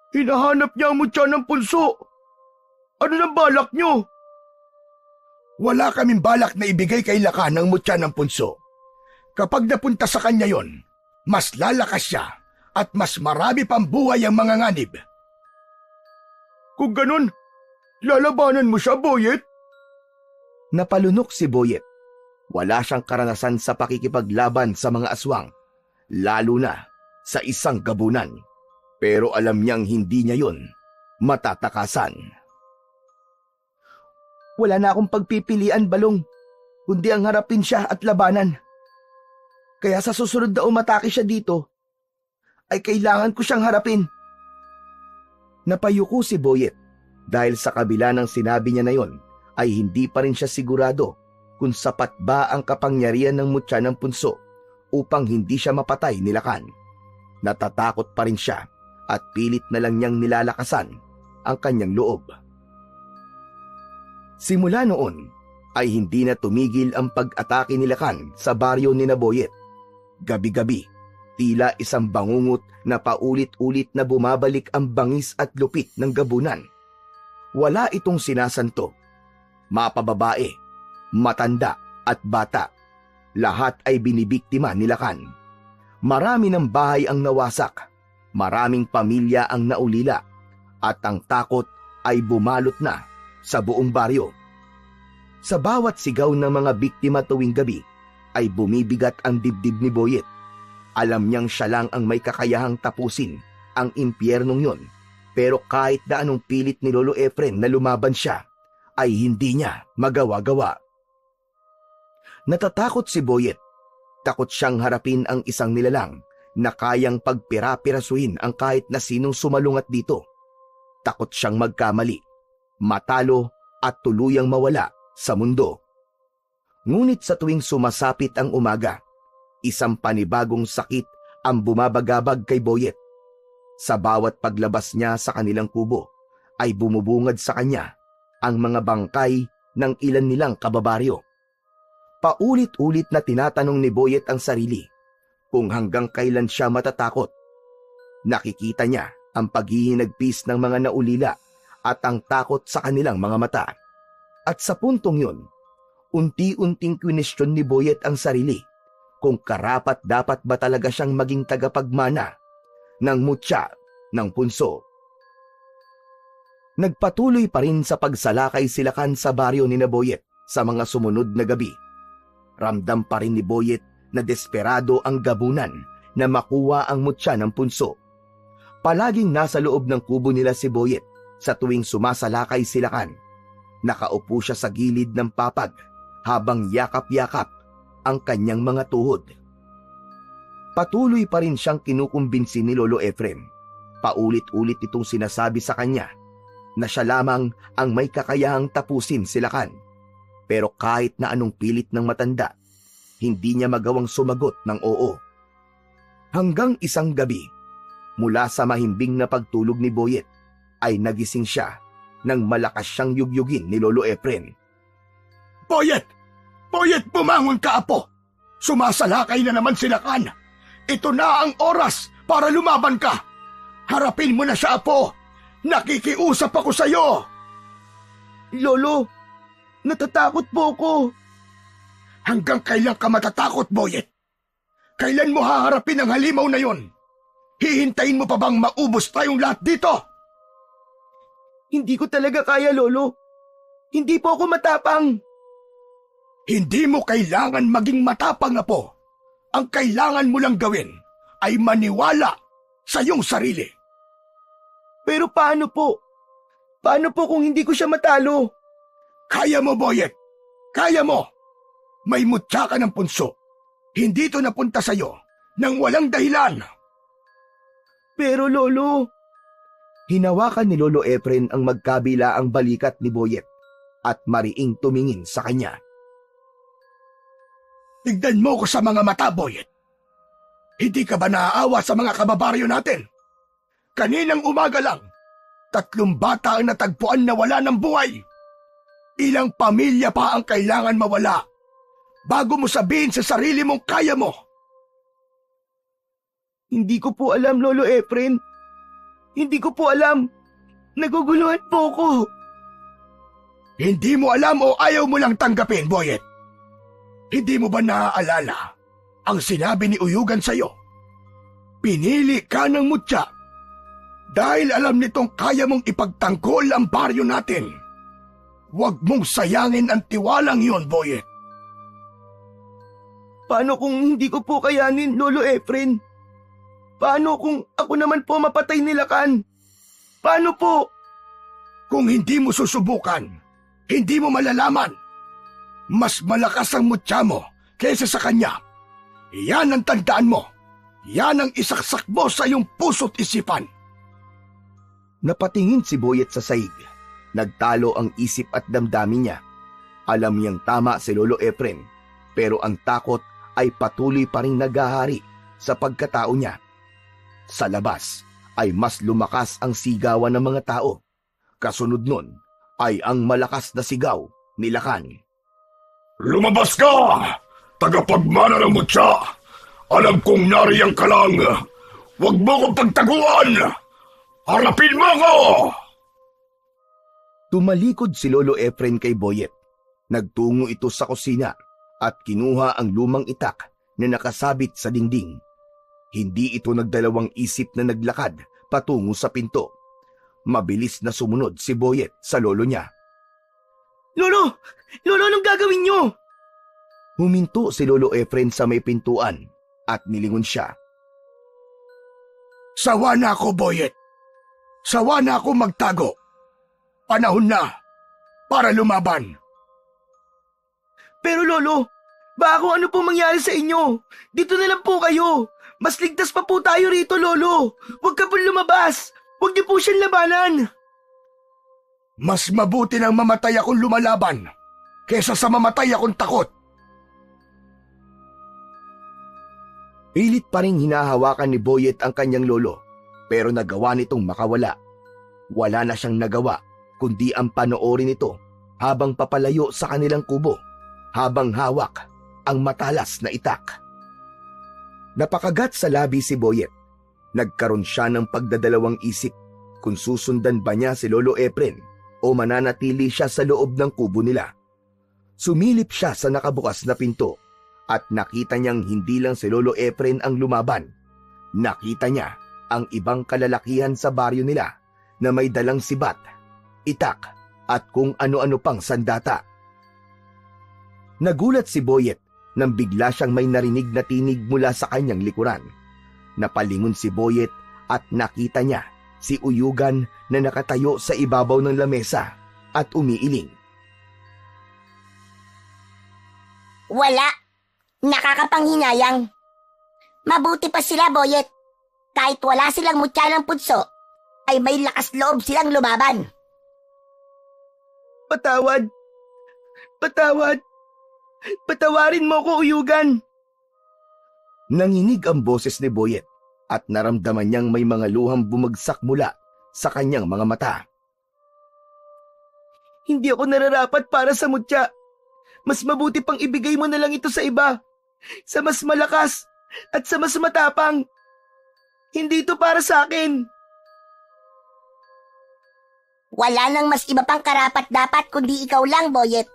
Hinahanap niya ang mutya ng punso. Ano nang balak niyo? Wala kaming balak na ibigay kay Lakan ang mutya ng punso. Kapag napunta sa kanya yon, mas lalakas siya at mas marami pang buhay ang mga nganib. Kung ganun, lalabanan mo siya, Boyet? Napalunok si Boyet. Wala siyang karanasan sa pakikipaglaban sa mga aswang, lalo na sa isang gabunan. Pero alam niyang hindi niya yon matatakasan. Wala na akong pagpipilian, Balong, kundi ang harapin siya at labanan. Kaya sa susunod na umatake siya dito, ay kailangan ko siyang harapin. Napayuko si Boyet dahil sa kabila ng sinabi niya na yon, ay hindi pa rin siya sigurado kung sapat ba ang kapangyarihan ng mutya ng punso upang hindi siya mapatay ni Lakan. Natatakot pa rin siya at pilit na lang niyang nilalakasan ang kanyang loob. Simula noon ay hindi na tumigil ang pag-atake ni Lakan sa baryo ni Boyet. Gabi-gabi, tila isang bangungot na paulit-ulit na bumabalik ang bangis at lupit ng gabunan. Wala itong sinasanto. Mapababae, matanda at bata, lahat ay binibiktima ni Lakan. Marami ng bahay ang nawasak, maraming pamilya ang naulila, at ang takot ay bumalot na sa buong baryo. Sa bawat sigaw ng mga biktima tuwing gabi, ay bumibigat ang dibdib ni Boyet. Alam niyang siya lang ang may kakayahang tapusin ang impyernong yon, pero kahit na anong pilit ni Lolo Efren na lumaban siya, ay hindi niya magawa-gawa. Natatakot si Boyet. Takot siyang harapin ang isang nilalang na kayang pagpira-pirasuhin ang kahit na sinong sumalungat dito. Takot siyang magkamali, matalo at tuluyang mawala sa mundo. Ngunit sa tuwing sumasapit ang umaga, isang panibagong sakit ang bumabagabag kay Boyet. Sa bawat paglabas niya sa kanilang kubo, ay bumubungad sa kanya ang mga bangkay ng ilan nilang kababaryo. Paulit-ulit na tinatanong ni Boyet ang sarili kung hanggang kailan siya matatakot. Nakikita niya ang paghihinagpis ng mga naulila at ang takot sa kanilang mga mata. At sa puntong yun, unti-unting kwinestyon ni Boyet ang sarili kung karapat dapat ba talaga siyang maging tagapagmana ng mutya ng punso. Nagpatuloy pa rin sa pagsalakay silakan sa baryo ni Boyet sa mga sumunod na gabi. Ramdam pa rin ni Boyet na desperado ang gabunan na makuha ang mutya ng punso. Palaging nasa loob ng kubo nila si Boyet sa tuwing sumasalakay silakan. Nakaupo siya sa gilid ng papag habang yakap-yakap ang kanyang mga tuhod. Patuloy pa rin siyang kinukumbinsi ni Lolo Efren. Paulit-ulit itong sinasabi sa kanya na siya lamang ang may kakayahang tapusin silakan. Pero kahit na anong pilit ng matanda, hindi niya magawang sumagot ng oo. Hanggang isang gabi, mula sa mahimbing na pagtulog ni Boyet, ay nagising siya nang malakas siyang yugyugin ni Lolo Efren. Boyet! Boyet, bumangon ka, apo! Sumasalakay na naman silakan! Ito na ang oras para lumaban ka! Harapin mo na siya, apo! Nakikiusap ako sa'yo! Lolo, natatakot po ako. Hanggang kailan ka matatakot, Boyet? Kailan mo haharapin ang halimaw na yon? Hihintayin mo pa bang maubos tayong lahat dito? Hindi ko talaga kaya, Lolo. Hindi po ako matapang. Hindi mo kailangan maging matapang, apo. Ang kailangan mo lang gawin ay maniwala sa iyong sarili. Pero paano po? Paano po kung hindi ko siya matalo? Kaya mo, Boyet. Kaya mo. May mutya ka ng punso. Hindi ito napunta sa'yo nang walang dahilan. Pero Lolo... Hinawakan ni Lolo Efren ang magkabila ang balikat ni Boyet at mariing tumingin sa kanya. Tignan mo ko sa mga mata, Boyet. Hindi ka ba naaawa sa mga kababaryo natin? Kaninang umaga lang, 3 bata ang natagpuan na wala ng buhay. Ilang pamilya pa ang kailangan mawala bago mo sabihin sa sarili mong kaya mo. Hindi ko po alam, Lolo Efren. Hindi ko po alam. Naguguluhan po ako. Hindi mo alam o ayaw mo lang tanggapin, Boyet? Hindi mo ba naaalala ang sinabi ni Uyugan sa'yo? Pinili ka ng mutya dahil alam nitong kaya mong ipagtanggol ang baryo natin. Huwag mong sayangin ang tiwalang yon, Boyet. Paano kung hindi ko po kayanin, Lolo Efren? Paano kung ako naman po mapatay ni Lakan? Paano po? Kung hindi mo susubukan, hindi mo malalaman. Mas malakas ang mutya mo kaysa sa kanya. Yan ang tandaan mo. Yan ang isaksak mo sa iyong puso't isipan. Napatingin si Boyet sa saig. Nagtalo ang isip at damdamin niya. Alam niyang tama si Lolo Efren, pero ang takot ay patuloy pa rin naghahari sa pagkatao niya. Sa labas ay mas lumakas ang sigawan ng mga tao. Kasunod nun ay ang malakas na sigaw ni Lakan. Lumabas ka! Tagapagmana ng mutya! Alam kong nariyang ka lang! Huwag mo kong pagtaguan! Harapin mo ako! Tumalikod si Lolo Efren kay Boyet. Nagtungo ito sa kusina at kinuha ang lumang itak na nakasabit sa dingding. Hindi ito nagdalawang isip na naglakad patungo sa pinto. Mabilis na sumunod si Boyet sa lolo niya. Lolo! Lolo, anong gagawin niyo? Huminto si Lolo Efren sa may pintuan at nilingon siya. Sawa na ako, Boyet. Sawa na ako magtago. Panahon na para lumaban. Pero Lolo, baka kung ano po mangyari sa inyo. Dito na lang po kayo. Mas ligtas pa po tayo rito, Lolo. Huwag ka pong lumabas. Huwag niyo po siyang labanan. Mas mabuti nang mamatay akong lumalaban kesa sa mamatay akong takot. Pilit pa rin hinahawakan ni Boyet ang kanyang lolo, pero nagawa nitong makawala. Wala na siyang nagawa kundi ang panoorin ito habang papalayo sa kanilang kubo, habang hawak ang matalas na itak. Napakagat sa labi si Boyet. Nagkaroon siya ng pagdadalawang isip kung susundan ba niya si Lolo Efren o mananatili siya sa loob ng kubo nila. Sumilip siya sa nakabukas na pinto at nakita niyang hindi lang si Lolo Efren ang lumaban. Nakita niya ang ibang kalalakihan sa baryo nila na may dalang sibat, itak at kung ano-ano pang sandata. Nagulat si Boyet nang bigla siyang may narinig na tinig mula sa kanyang likuran. Napalingon si Boyet at nakita niya si Uyugan na nakatayo sa ibabaw ng lamesa at umiiling. Wala. Nakakapanghinayang. Mabuti pa sila, Boyet. Kahit wala silang mutya ng punso, ay may lakas loob silang lumaban. Patawad! Patawad! Patawarin mo ko, Uyugan! Nanginig ang boses ni Boyet at naramdaman niyang may mga luhang bumagsak mula sa kanyang mga mata. Hindi ako nararapat para sa mutya. Mas mabuti pang ibigay mo na lang ito sa iba, sa mas malakas at sa mas matapang. Hindi ito para sa akin. Wala nang mas iba pang karapat-dapat kundi ikaw lang, Boyet.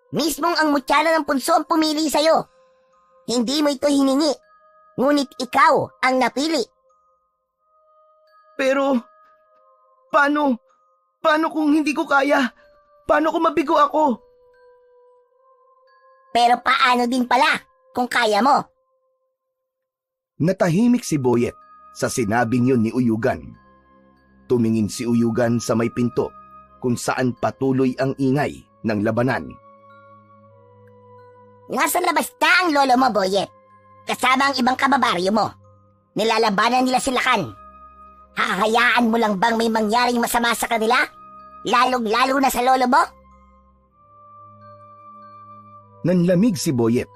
Mismong ang mutyala ng punso ang pumili sa'yo. Hindi mo ito hiningi, ngunit ikaw ang napili. Pero, paano? Paano kung hindi ko kaya? Paano kung mabigo ako? Pero paano din pala kung kaya mo? Natahimik si Boyet sa sinabing yun ni Uyugan. Tumingin si Uyugan sa may pinto kung saan patuloy ang ingay ng labanan. Nasa labas na ang lolo mo, Boyet. Kasama ang ibang kababaryo mo. Nilalabanan nila si Lakan. Hahayaan mo lang bang may mangyaring masama sa kanila? Lalong-lalo na sa lolo mo? Nanlamig si Boyet.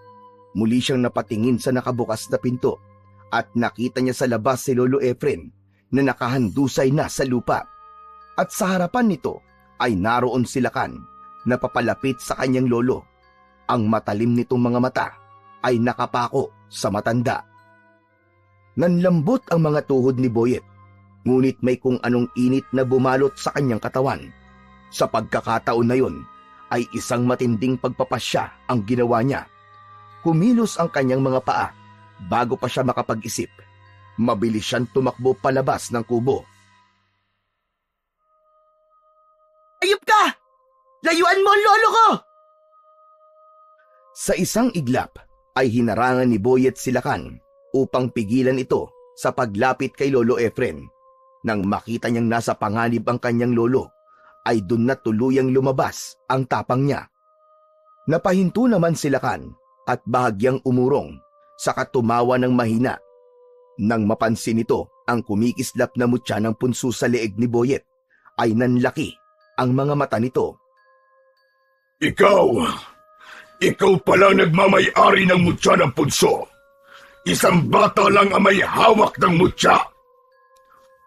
Muli siyang napatingin sa nakabukas na pinto at nakita niya sa labas si Lolo Efren na nakahandusay na sa lupa. At sa harapan nito ay naroon si Lakan na papalapit sa kanyang lolo. Ang matalim nitong mga mata ay nakapako sa matanda. Nanlambot ang mga tuhod ni Boyet, ngunit may kung anong init na bumalot sa kanyang katawan. Sa pagkakataon na yun, ay isang matinding pagpapasya ang ginawa niya. Kumilos ang kanyang mga paa bago pa siya makapag-isip. Mabilis siyang tumakbo palabas ng kubo. Ayup ka! Layuan mo ang lolo ko! Sa isang iglap ay hinarangan ni Boyet si Lakan upang pigilan ito sa paglapit kay Lolo Efren. Nang makita niyang nasa panganib ang kanyang lolo, ay dun na tuluyang lumabas ang tapang niya. Napahinto naman si Lakan at bahagyang umurong, saka tumawa ng mahina. Nang mapansin nito ang kumikislap na mutya ng punso sa leeg ni Boyet, ay nanlaki ang mga mata nito. Ikaw pala nagmamay-ari ng mutya ng punso. Isang bata lang ang may hawak ng mutya.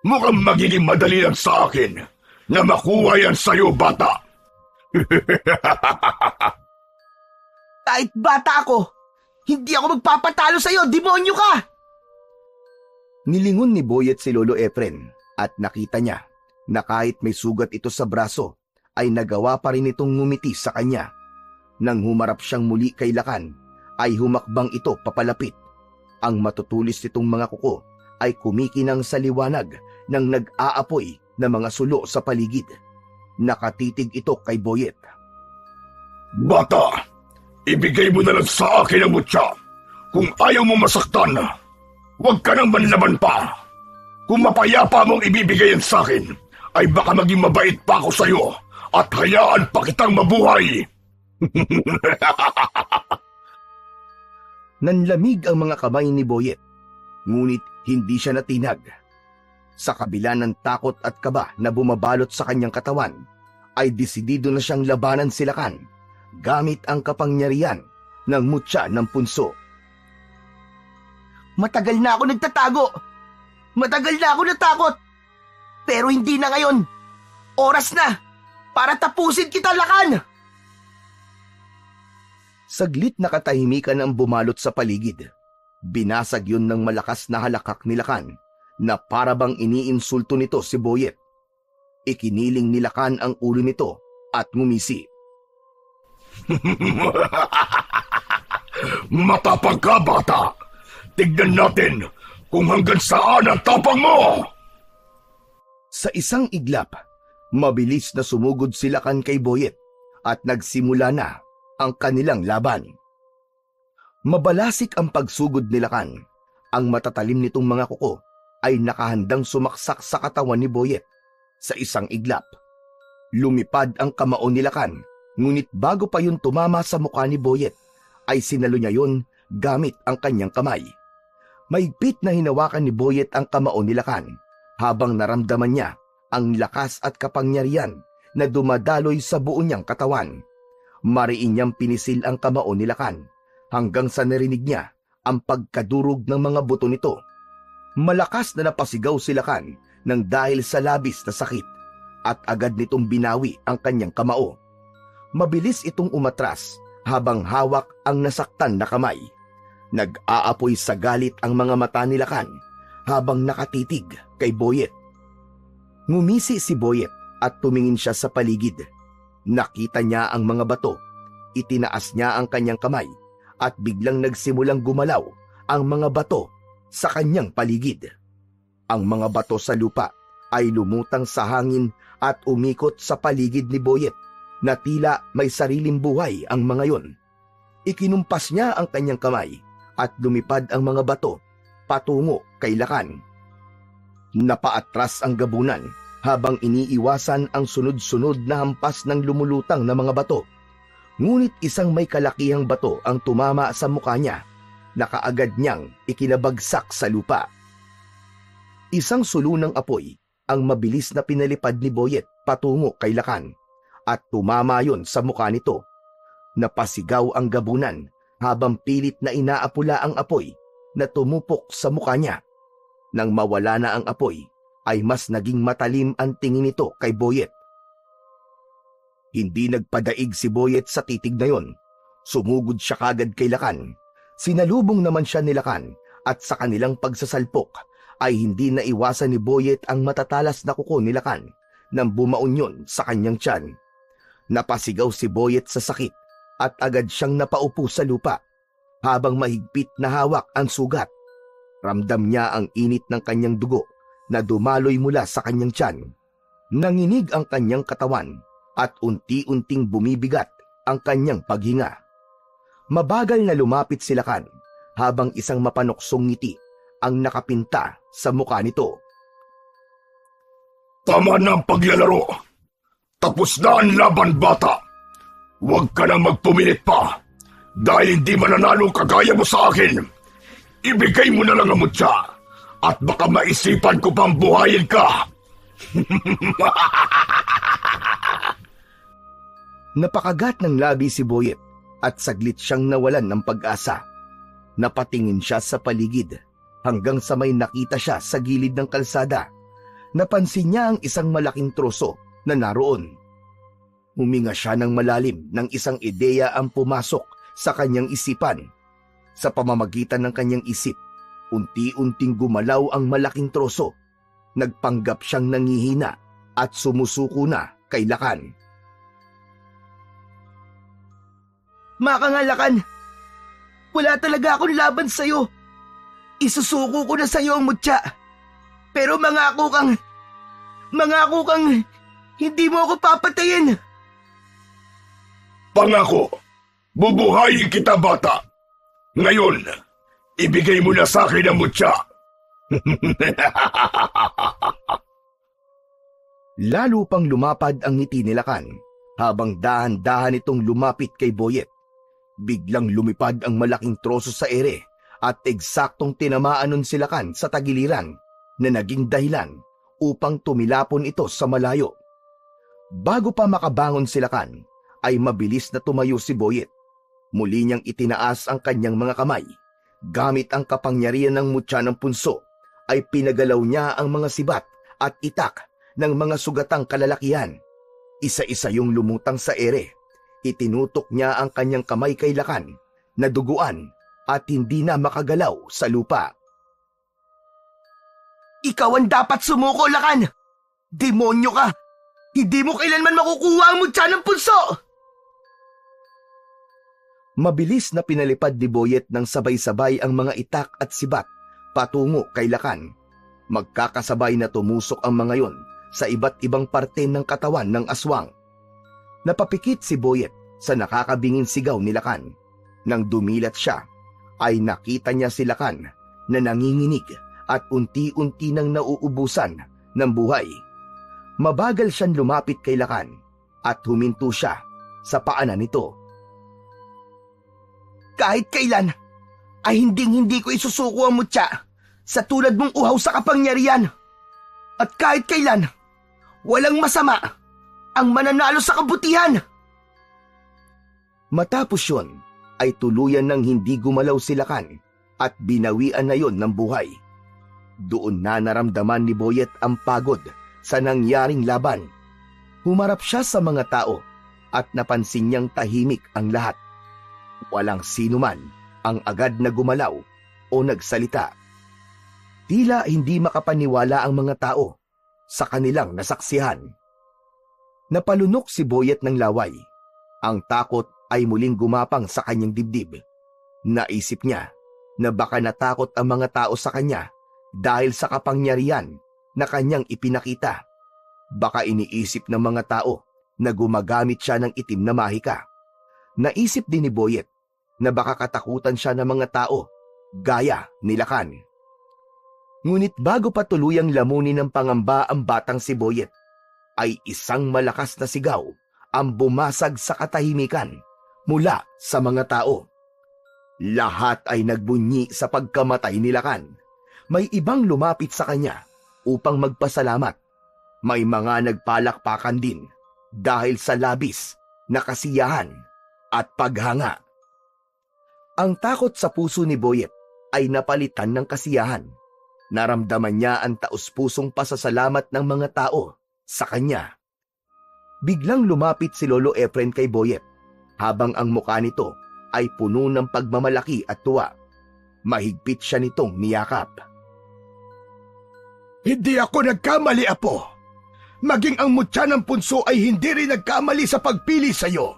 Mukhang magiging madali lang sa akin na makuha yan sa'yo, bata. Kahit bata ako, hindi ako magpapatalo sa'yo, demonyo ka! Nilingon ni Boyet si Lolo Efren at nakita niya na kahit may sugat ito sa braso, ay nagawa pa rin itong ngumiti sa kanya. Nang humarap siyang muli kay Lakan, ay humakbang ito papalapit. Ang matutulis nitong mga kuko ay kumikinang sa liwanag ng nag-aapoy na mga sulo sa paligid. Nakatitig ito kay Boyet. Bata, ibigay mo na lang sa akin ang mutya. Kung ayaw mo masaktan, huwag ka nang manlaban pa. Kung mapayapa mong ibibigay yan sa akin, ay baka maging mabait pa ako sa'yo at hayaan pa kitang mabuhay. Nanlamig ang mga kamay ni Boyet, ngunit hindi siya natinag. Sa kabila ng takot at kaba na bumabalot sa kanyang katawan, ay desidido na siyang labanan si Lakan gamit ang kapangyarihan ng mutya ng punso. Matagal na ako nagtatago. Matagal na ako natakot. Pero hindi na ngayon. Oras na para tapusin kita, Lakan! Saglit na katahimikan ang bumalot sa paligid. Binasag yun ng malakas na halakak ni Lakan na parabang iniinsulto nito si Boyet. Ikiniling ni Lakan ang ulo nito at ngumisi. Matapang ka, bata! Tignan natin kung hanggang saan ang tapang mo! Sa isang iglap, mabilis na sumugod si Lakan kay Boyet at nagsimula na ang kanilang laban. Mabalasik ang pagsugod ni Lakan. Ang matatalim nitong mga kuko ay nakahandang sumaksak sa katawan ni Boyet. Sa isang iglap, lumipad ang kamao ni Lakan, ngunit bago pa yun tumama sa mukha ni Boyet, ay sinalo niya yun gamit ang kanyang kamay. Mahigpit na hinawakan ni Boyet ang kamao ni Lakan habang naramdaman niya ang lakas at kapangyarihan na dumadaloy sa buo niyang katawan. Mariin niyang pinisil ang kamao ni Lakan hanggang sa narinig niya ang pagkadurog ng mga buto nito. Malakas na napasigaw si Lakan nang dahil sa labis na sakit at agad nitong binawi ang kanyang kamao. Mabilis itong umatras habang hawak ang nasaktan na kamay. Nag-aapoy sa galit ang mga mata ni Lakan habang nakatitig kay Boyet. Ngumisi si Boyet at tumingin siya sa paligid. Nakita niya ang mga bato. Itinaas niya ang kanyang kamay at biglang nagsimulang gumalaw ang mga bato sa kanyang paligid. Ang mga bato sa lupa ay lumutang sa hangin at umikot sa paligid ni Boyet na tila may sariling buhay ang mga yon. Ikinumpas niya ang kanyang kamay at lumipad ang mga bato patungo kay Lakan. Napaatras ang gabunan habang iniiwasan ang sunod-sunod na hampas ng lumulutang na mga bato. Ngunit isang may kalakihang bato ang tumama sa mukha niya na kaagad niyang ikinabagsak sa lupa. Isang sulunang apoy ang mabilis na pinalipad ni Boyet patungo kay Lakan at tumama yon sa mukha nito. Napasigaw ang gabunan habang pilit na inaapula ang apoy na tumupok sa mukha niya. Nang mawala na ang apoy, ay mas naging matalim ang tingin nito kay Boyet. Hindi nagpadaig si Boyet sa titig na yon. Sumugod siya kagad kay Lakan. Sinalubong naman siya ni Lakan at sa kanilang pagsasalpok ay hindi naiwasan ni Boyet ang matatalas na kuko ni Lakan nang bumaon yun sa kanyang tiyan. Napasigaw si Boyet sa sakit at agad siyang napaupo sa lupa habang mahigpit na hawak ang sugat. Ramdam niya ang init ng kanyang dugo na dumaloy mula sa kanyang tiyan. Nanginig ang kanyang katawan at unti-unting bumibigat ang kanyang paghinga. Mabagal na lumapit si Lakan habang isang mapanuksong ngiti ang nakapinta sa mukha nito. Tama na ang paglalaro. Tapos na ang laban, bata. Huwag ka na magpumilit pa. Dahil hindi mananalo kagaya mo sa akin. Ibigay mo na lang ang mutya at baka maisipan ko pang buhayin ka. Napakagat ng labi si Boyet at saglit siyang nawalan ng pag-asa. Napatingin siya sa paligid hanggang sa may nakita siya sa gilid ng kalsada. Napansin niya ang isang malaking troso na naroon. Huminga siya ng malalim nang isang ideya ang pumasok sa kanyang isipan. Sa pamamagitan ng kanyang isip, unti-unting gumalaw ang malaking troso. Nagpanggap siyang nangihina at sumusuko na kay Lakan. Makangalakan, wala talaga akong laban sa'yo. Isusuko ko na sa'yo ang mutya. Pero mangako kang hindi mo ako papatayin. Pangako, bubuhayin kita, bata. Ngayon, ibigay mo na sa akin ang mutya. Lalo pang lumapad ang ngiti ni Lakan habang dahan-dahan itong lumapit kay Boyet. Biglang lumipad ang malaking troso sa ere at eksaktong tinamaan nun si Lakan sa tagiliran na naging dahilan upang tumilapon ito sa malayo. Bago pa makabangon si Lakan, ay mabilis na tumayo si Boyet. Muli niyang itinaas ang kanyang mga kamay. Gamit ang kapangyarihan ng mutya ng punso, ay pinagalaw niya ang mga sibat at itak ng mga sugatang kalalakihan. Isa-isa yung lumutang sa ere. Itinutok niya ang kanyang kamay kay Lakan, na duguan at hindi na makagalaw sa lupa. Ikaw ang dapat sumuko, Lakan! Demonyo ka! Hindi mo kailanman makukuha ang mutya ng punso! Mabilis na pinalipad ni Boyet ng sabay-sabay ang mga itak at sibat patungo kay Lakan. Magkakasabay na tumusok ang mga yon sa iba't ibang parte ng katawan ng aswang. Napapikit si Boyet sa nakakabinging sigaw ni Lakan. Nang dumilat siya, ay nakita niya si Lakan na nanginginig at unti-unti nang nauubusan ng buhay. Mabagal siyang lumapit kay Lakan at huminto siya sa paanan nito. Kahit kailan, ay hindi ko isusuko ang mutya sa tulad mong uhaw sa kapangyarihan. At kahit kailan, walang masama ang mananalo sa kabutihan. Matapos yun, ay tuluyan ng hindi gumalaw si Lakan at binawian na yon ng buhay. Doon na naramdaman ni Boyet ang pagod sa nangyaring laban. Humarap siya sa mga tao at napansin niyang tahimik ang lahat. Walang sino man ang agad na gumalaw o nagsalita. Tila hindi makapaniwala ang mga tao sa kanilang nasaksihan. Napalunok si Boyet ng laway. Ang takot ay muling gumapang sa kanyang dibdib. Naisip niya na baka natakot ang mga tao sa kanya dahil sa kapangyarihan na kanyang ipinakita. Baka iniisip ng mga tao na gumagamit siya ng itim na mahika. Naisip din ni Boyet na baka katakutan siya ng mga tao gaya ni Lakan. Ngunit bago pa tuluyang lamunin ng pangamba ang batang si Boyet, ay isang malakas na sigaw ang bumasag sa katahimikan mula sa mga tao. Lahat ay nagbunyi sa pagkamatay ni Lakan. May ibang lumapit sa kanya upang magpasalamat. May mga nagpalakpakan din dahil sa labis na kasiyahan at paghanga. Ang takot sa puso ni Boyet ay napalitan ng kasiyahan. Naramdaman niya ang taus-pusong pasasalamat ng mga tao sa kanya. Biglang lumapit si Lolo Efren kay Boyet habang ang mukha nito ay puno ng pagmamalaki at tuwa. Mahigpit siya nitong niyakap. Hindi ako nagkamali, Apo. Maging ang mutya ng punso ay hindi rin nagkamali sa pagpili sa iyo.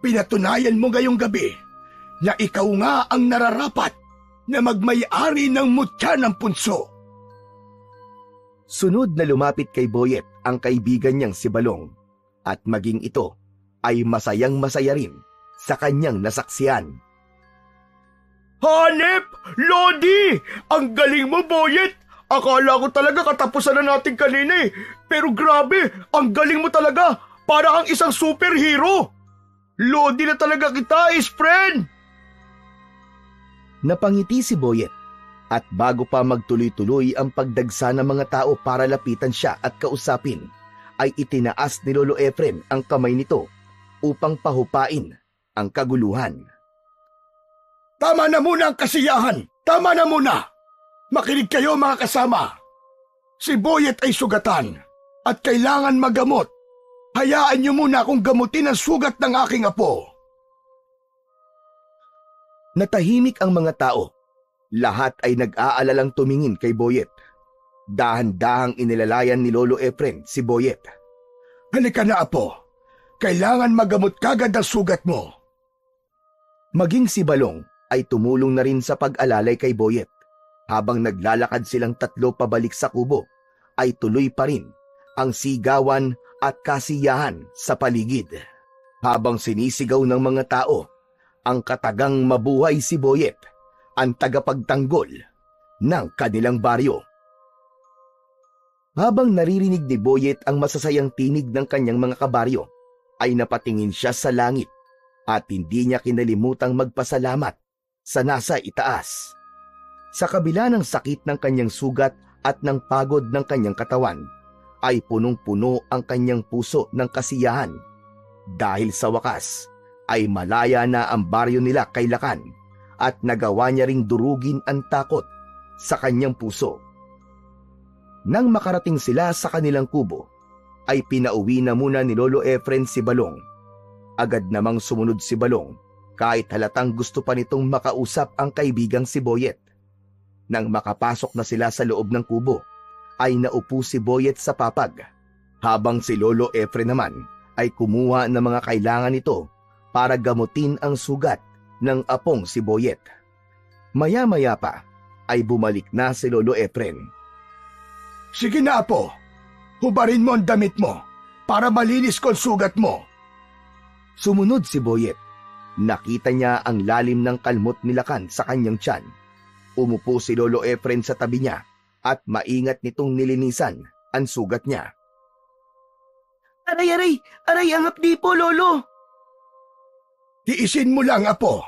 Pinatunayan mo ngayong gabi na ikaw nga ang nararapat na magmay-ari ng mutya ng punso. Sunod na lumapit kay Boyet ang kaibigan niyang si Balong at maging ito ay masayang-masaya rin sa kanyang nasaksihan. Hanep! Lodi! Ang galing mo, Boyet! Akala ko talaga katapusan na natin kanina eh. Pero grabe, ang galing mo talaga. Para kang isang superhero. Lodi na talaga kita, friend! Napangiti si Boyet at bago pa magtuloy-tuloy ang pagdagsa ng mga tao para lapitan siya at kausapin, ay itinaas ni Lolo Efren ang kamay nito upang pahupain ang kaguluhan. Tama na muna ang kasiyahan! Tama na muna! Makinig kayo mga kasama! Si Boyet ay sugatan at kailangan magamot. Hayaan niyo muna akong gamutin ang sugat ng aking apo. Natahimik ang mga tao. Lahat ay nag-aalalang tumingin kay Boyet. Dahan-dahang inilalayan ni Lolo Efren si Boyet. Halika na, Apo. Kailangan magamot kagad ang sugat mo. Maging si Balong ay tumulong na rin sa pag-alalay kay Boyet. Habang naglalakad silang tatlo pabalik sa kubo, ay tuloy pa rin ang sigawan at kasiyahan sa paligid. Habang sinisigaw ng mga tao, ang katagang mabuhay si Boyet, ang tagapagtanggol ng kanilang baryo. Habang naririnig ni Boyet ang masasayang tinig ng kanyang mga kabaryo, ay napatingin siya sa langit at hindi niya kinalimutang magpasalamat sa nasa itaas. Sa kabila ng sakit ng kanyang sugat at ng pagod ng kanyang katawan, ay punong-puno ang kanyang puso ng kasiyahan dahil sa wakas ay malaya na ang baryo nila kay Lakan at nagawa niya ring durugin ang takot sa kanyang puso. Nang makarating sila sa kanilang kubo, ay pinauwi na muna ni Lolo Efren si Balong. Agad namang sumunod si Balong kahit halatang gusto pa nitong makausap ang kaibigang si Boyet. Nang makapasok na sila sa loob ng kubo, ay naupo si Boyet sa papag, habang si Lolo Efren naman ay kumuha ng mga kailangan nito para gamutin ang sugat ng apong si Boyet. Maya-maya pa ay bumalik na si Lolo Efren. Sige na, Apo. Hubarin mo ang damit mo para malinis ko ang sugat mo. Sumunod si Boyet. Nakita niya ang lalim ng kalmot ni Lakan sa kanyang tiyan. Umupo si Lolo Efren sa tabi niya at maingat nitong nilinisan ang sugat niya. Aray, aray! Aray, ang hapdi po, Lolo! Tiisin mo lang, Apo.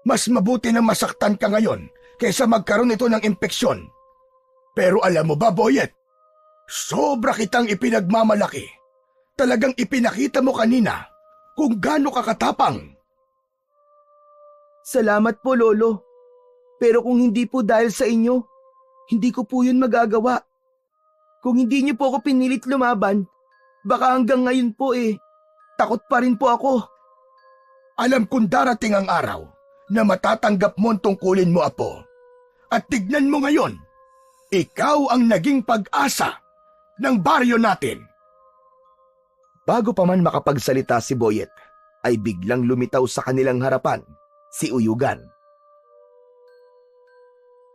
Mas mabuti na masaktan ka ngayon kaysa magkaroon ito ng impeksyon. Pero alam mo ba, Boyet? Sobra kitang ipinagmamalaki. Talagang ipinakita mo kanina kung gaano ka katapang. Salamat po, Lolo. Pero kung hindi po dahil sa inyo, hindi ko po yun magagawa. Kung hindi niyo po ako pinilit lumaban, baka hanggang ngayon po takot pa rin po ako. Alam kong darating ang araw na matatanggap mo ang tungkulin mo, Apo. At tignan mo ngayon, ikaw ang naging pag-asa ng baryo natin. Bago pa man makapagsalita si Boyet, ay biglang lumitaw sa kanilang harapan si Uyugan.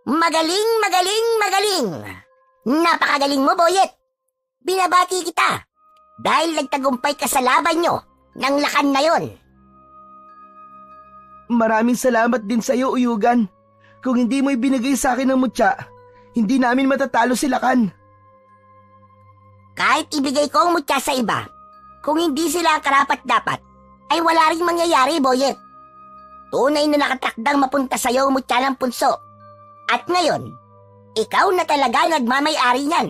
Magaling, magaling, magaling! Napakagaling mo, Boyet! Binabati kita dahil nagtagumpay ka sa laban nyo ng Lakan na yon. Maraming salamat din sa iyo, Uyugan. Kung hindi mo ibinigay sa akin ang mutya, hindi namin matatalo si Lakan. Kahit ibigay ko ang mutya sa iba, kung hindi sila ang karapat-dapat, ay wala ring mangyayari, Boyet. Tunay na nakatakdang mapunta sa iyo ang mutya ng punso. At ngayon, ikaw na talaga nagmamay-ari niyan.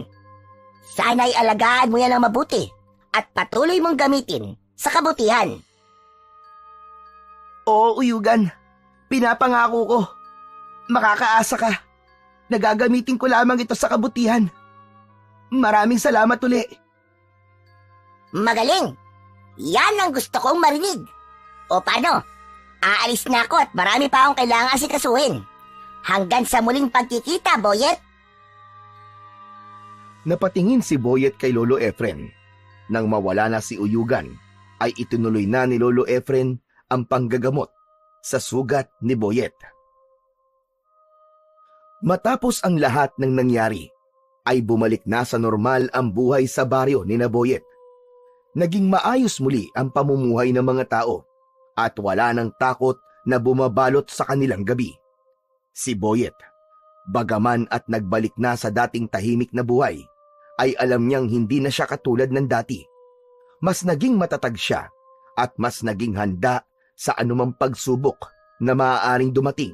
Sana'y alagaan mo yan ng mabuti at patuloy mong gamitin sa kabutihan. Oo, Uyugan. Pinapangako ko. Makakaasa ka. Nagagamitin ko lamang ito sa kabutihan. Maraming salamat uli. Magaling! Yan ang gusto kong marinig. O paano? Aalis na ako at marami pa akong kailangan asikasuhin. Hanggang sa muling pagkikita, Boyet. Napatingin si Boyet kay Lolo Efren. Nang mawala na si Uyugan, ay itinuloy na ni Lolo Efren ang panggagamot sa sugat ni Boyet. Matapos ang lahat ng nangyari, ay bumalik na sa normal ang buhay sa baryo ni Boyet. Naging maayos muli ang pamumuhay ng mga tao at wala nang takot na bumabalot sa kanilang gabi. Si Boyet, bagaman at nagbalik na sa dating tahimik na buhay, ay alam niyang hindi na siya katulad ng dati. Mas naging matatag siya at mas naging handa sa anumang pagsubok na maaaring dumating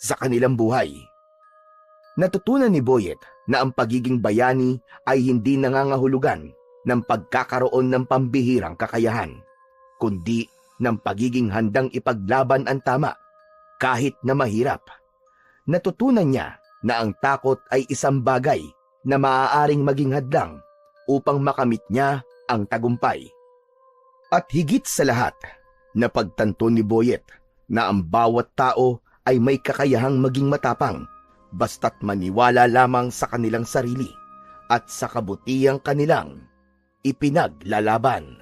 sa kanilang buhay. Natutunan ni Boyet na ang pagiging bayani ay hindi nangangahulugan ng pagkakaroon ng pambihirang kakayahan, kundi ng pagiging handang ipaglaban ang tama kahit na mahirap. Natutunan niya na ang takot ay isang bagay na maaaring maging hadlang upang makamit niya ang tagumpay. At higit sa lahat, napagtanto ni Boyet na ang bawat tao ay may kakayahang maging matapang basta't maniwala lamang sa kanilang sarili at sa kabutihang kanilang ipinaglalaban.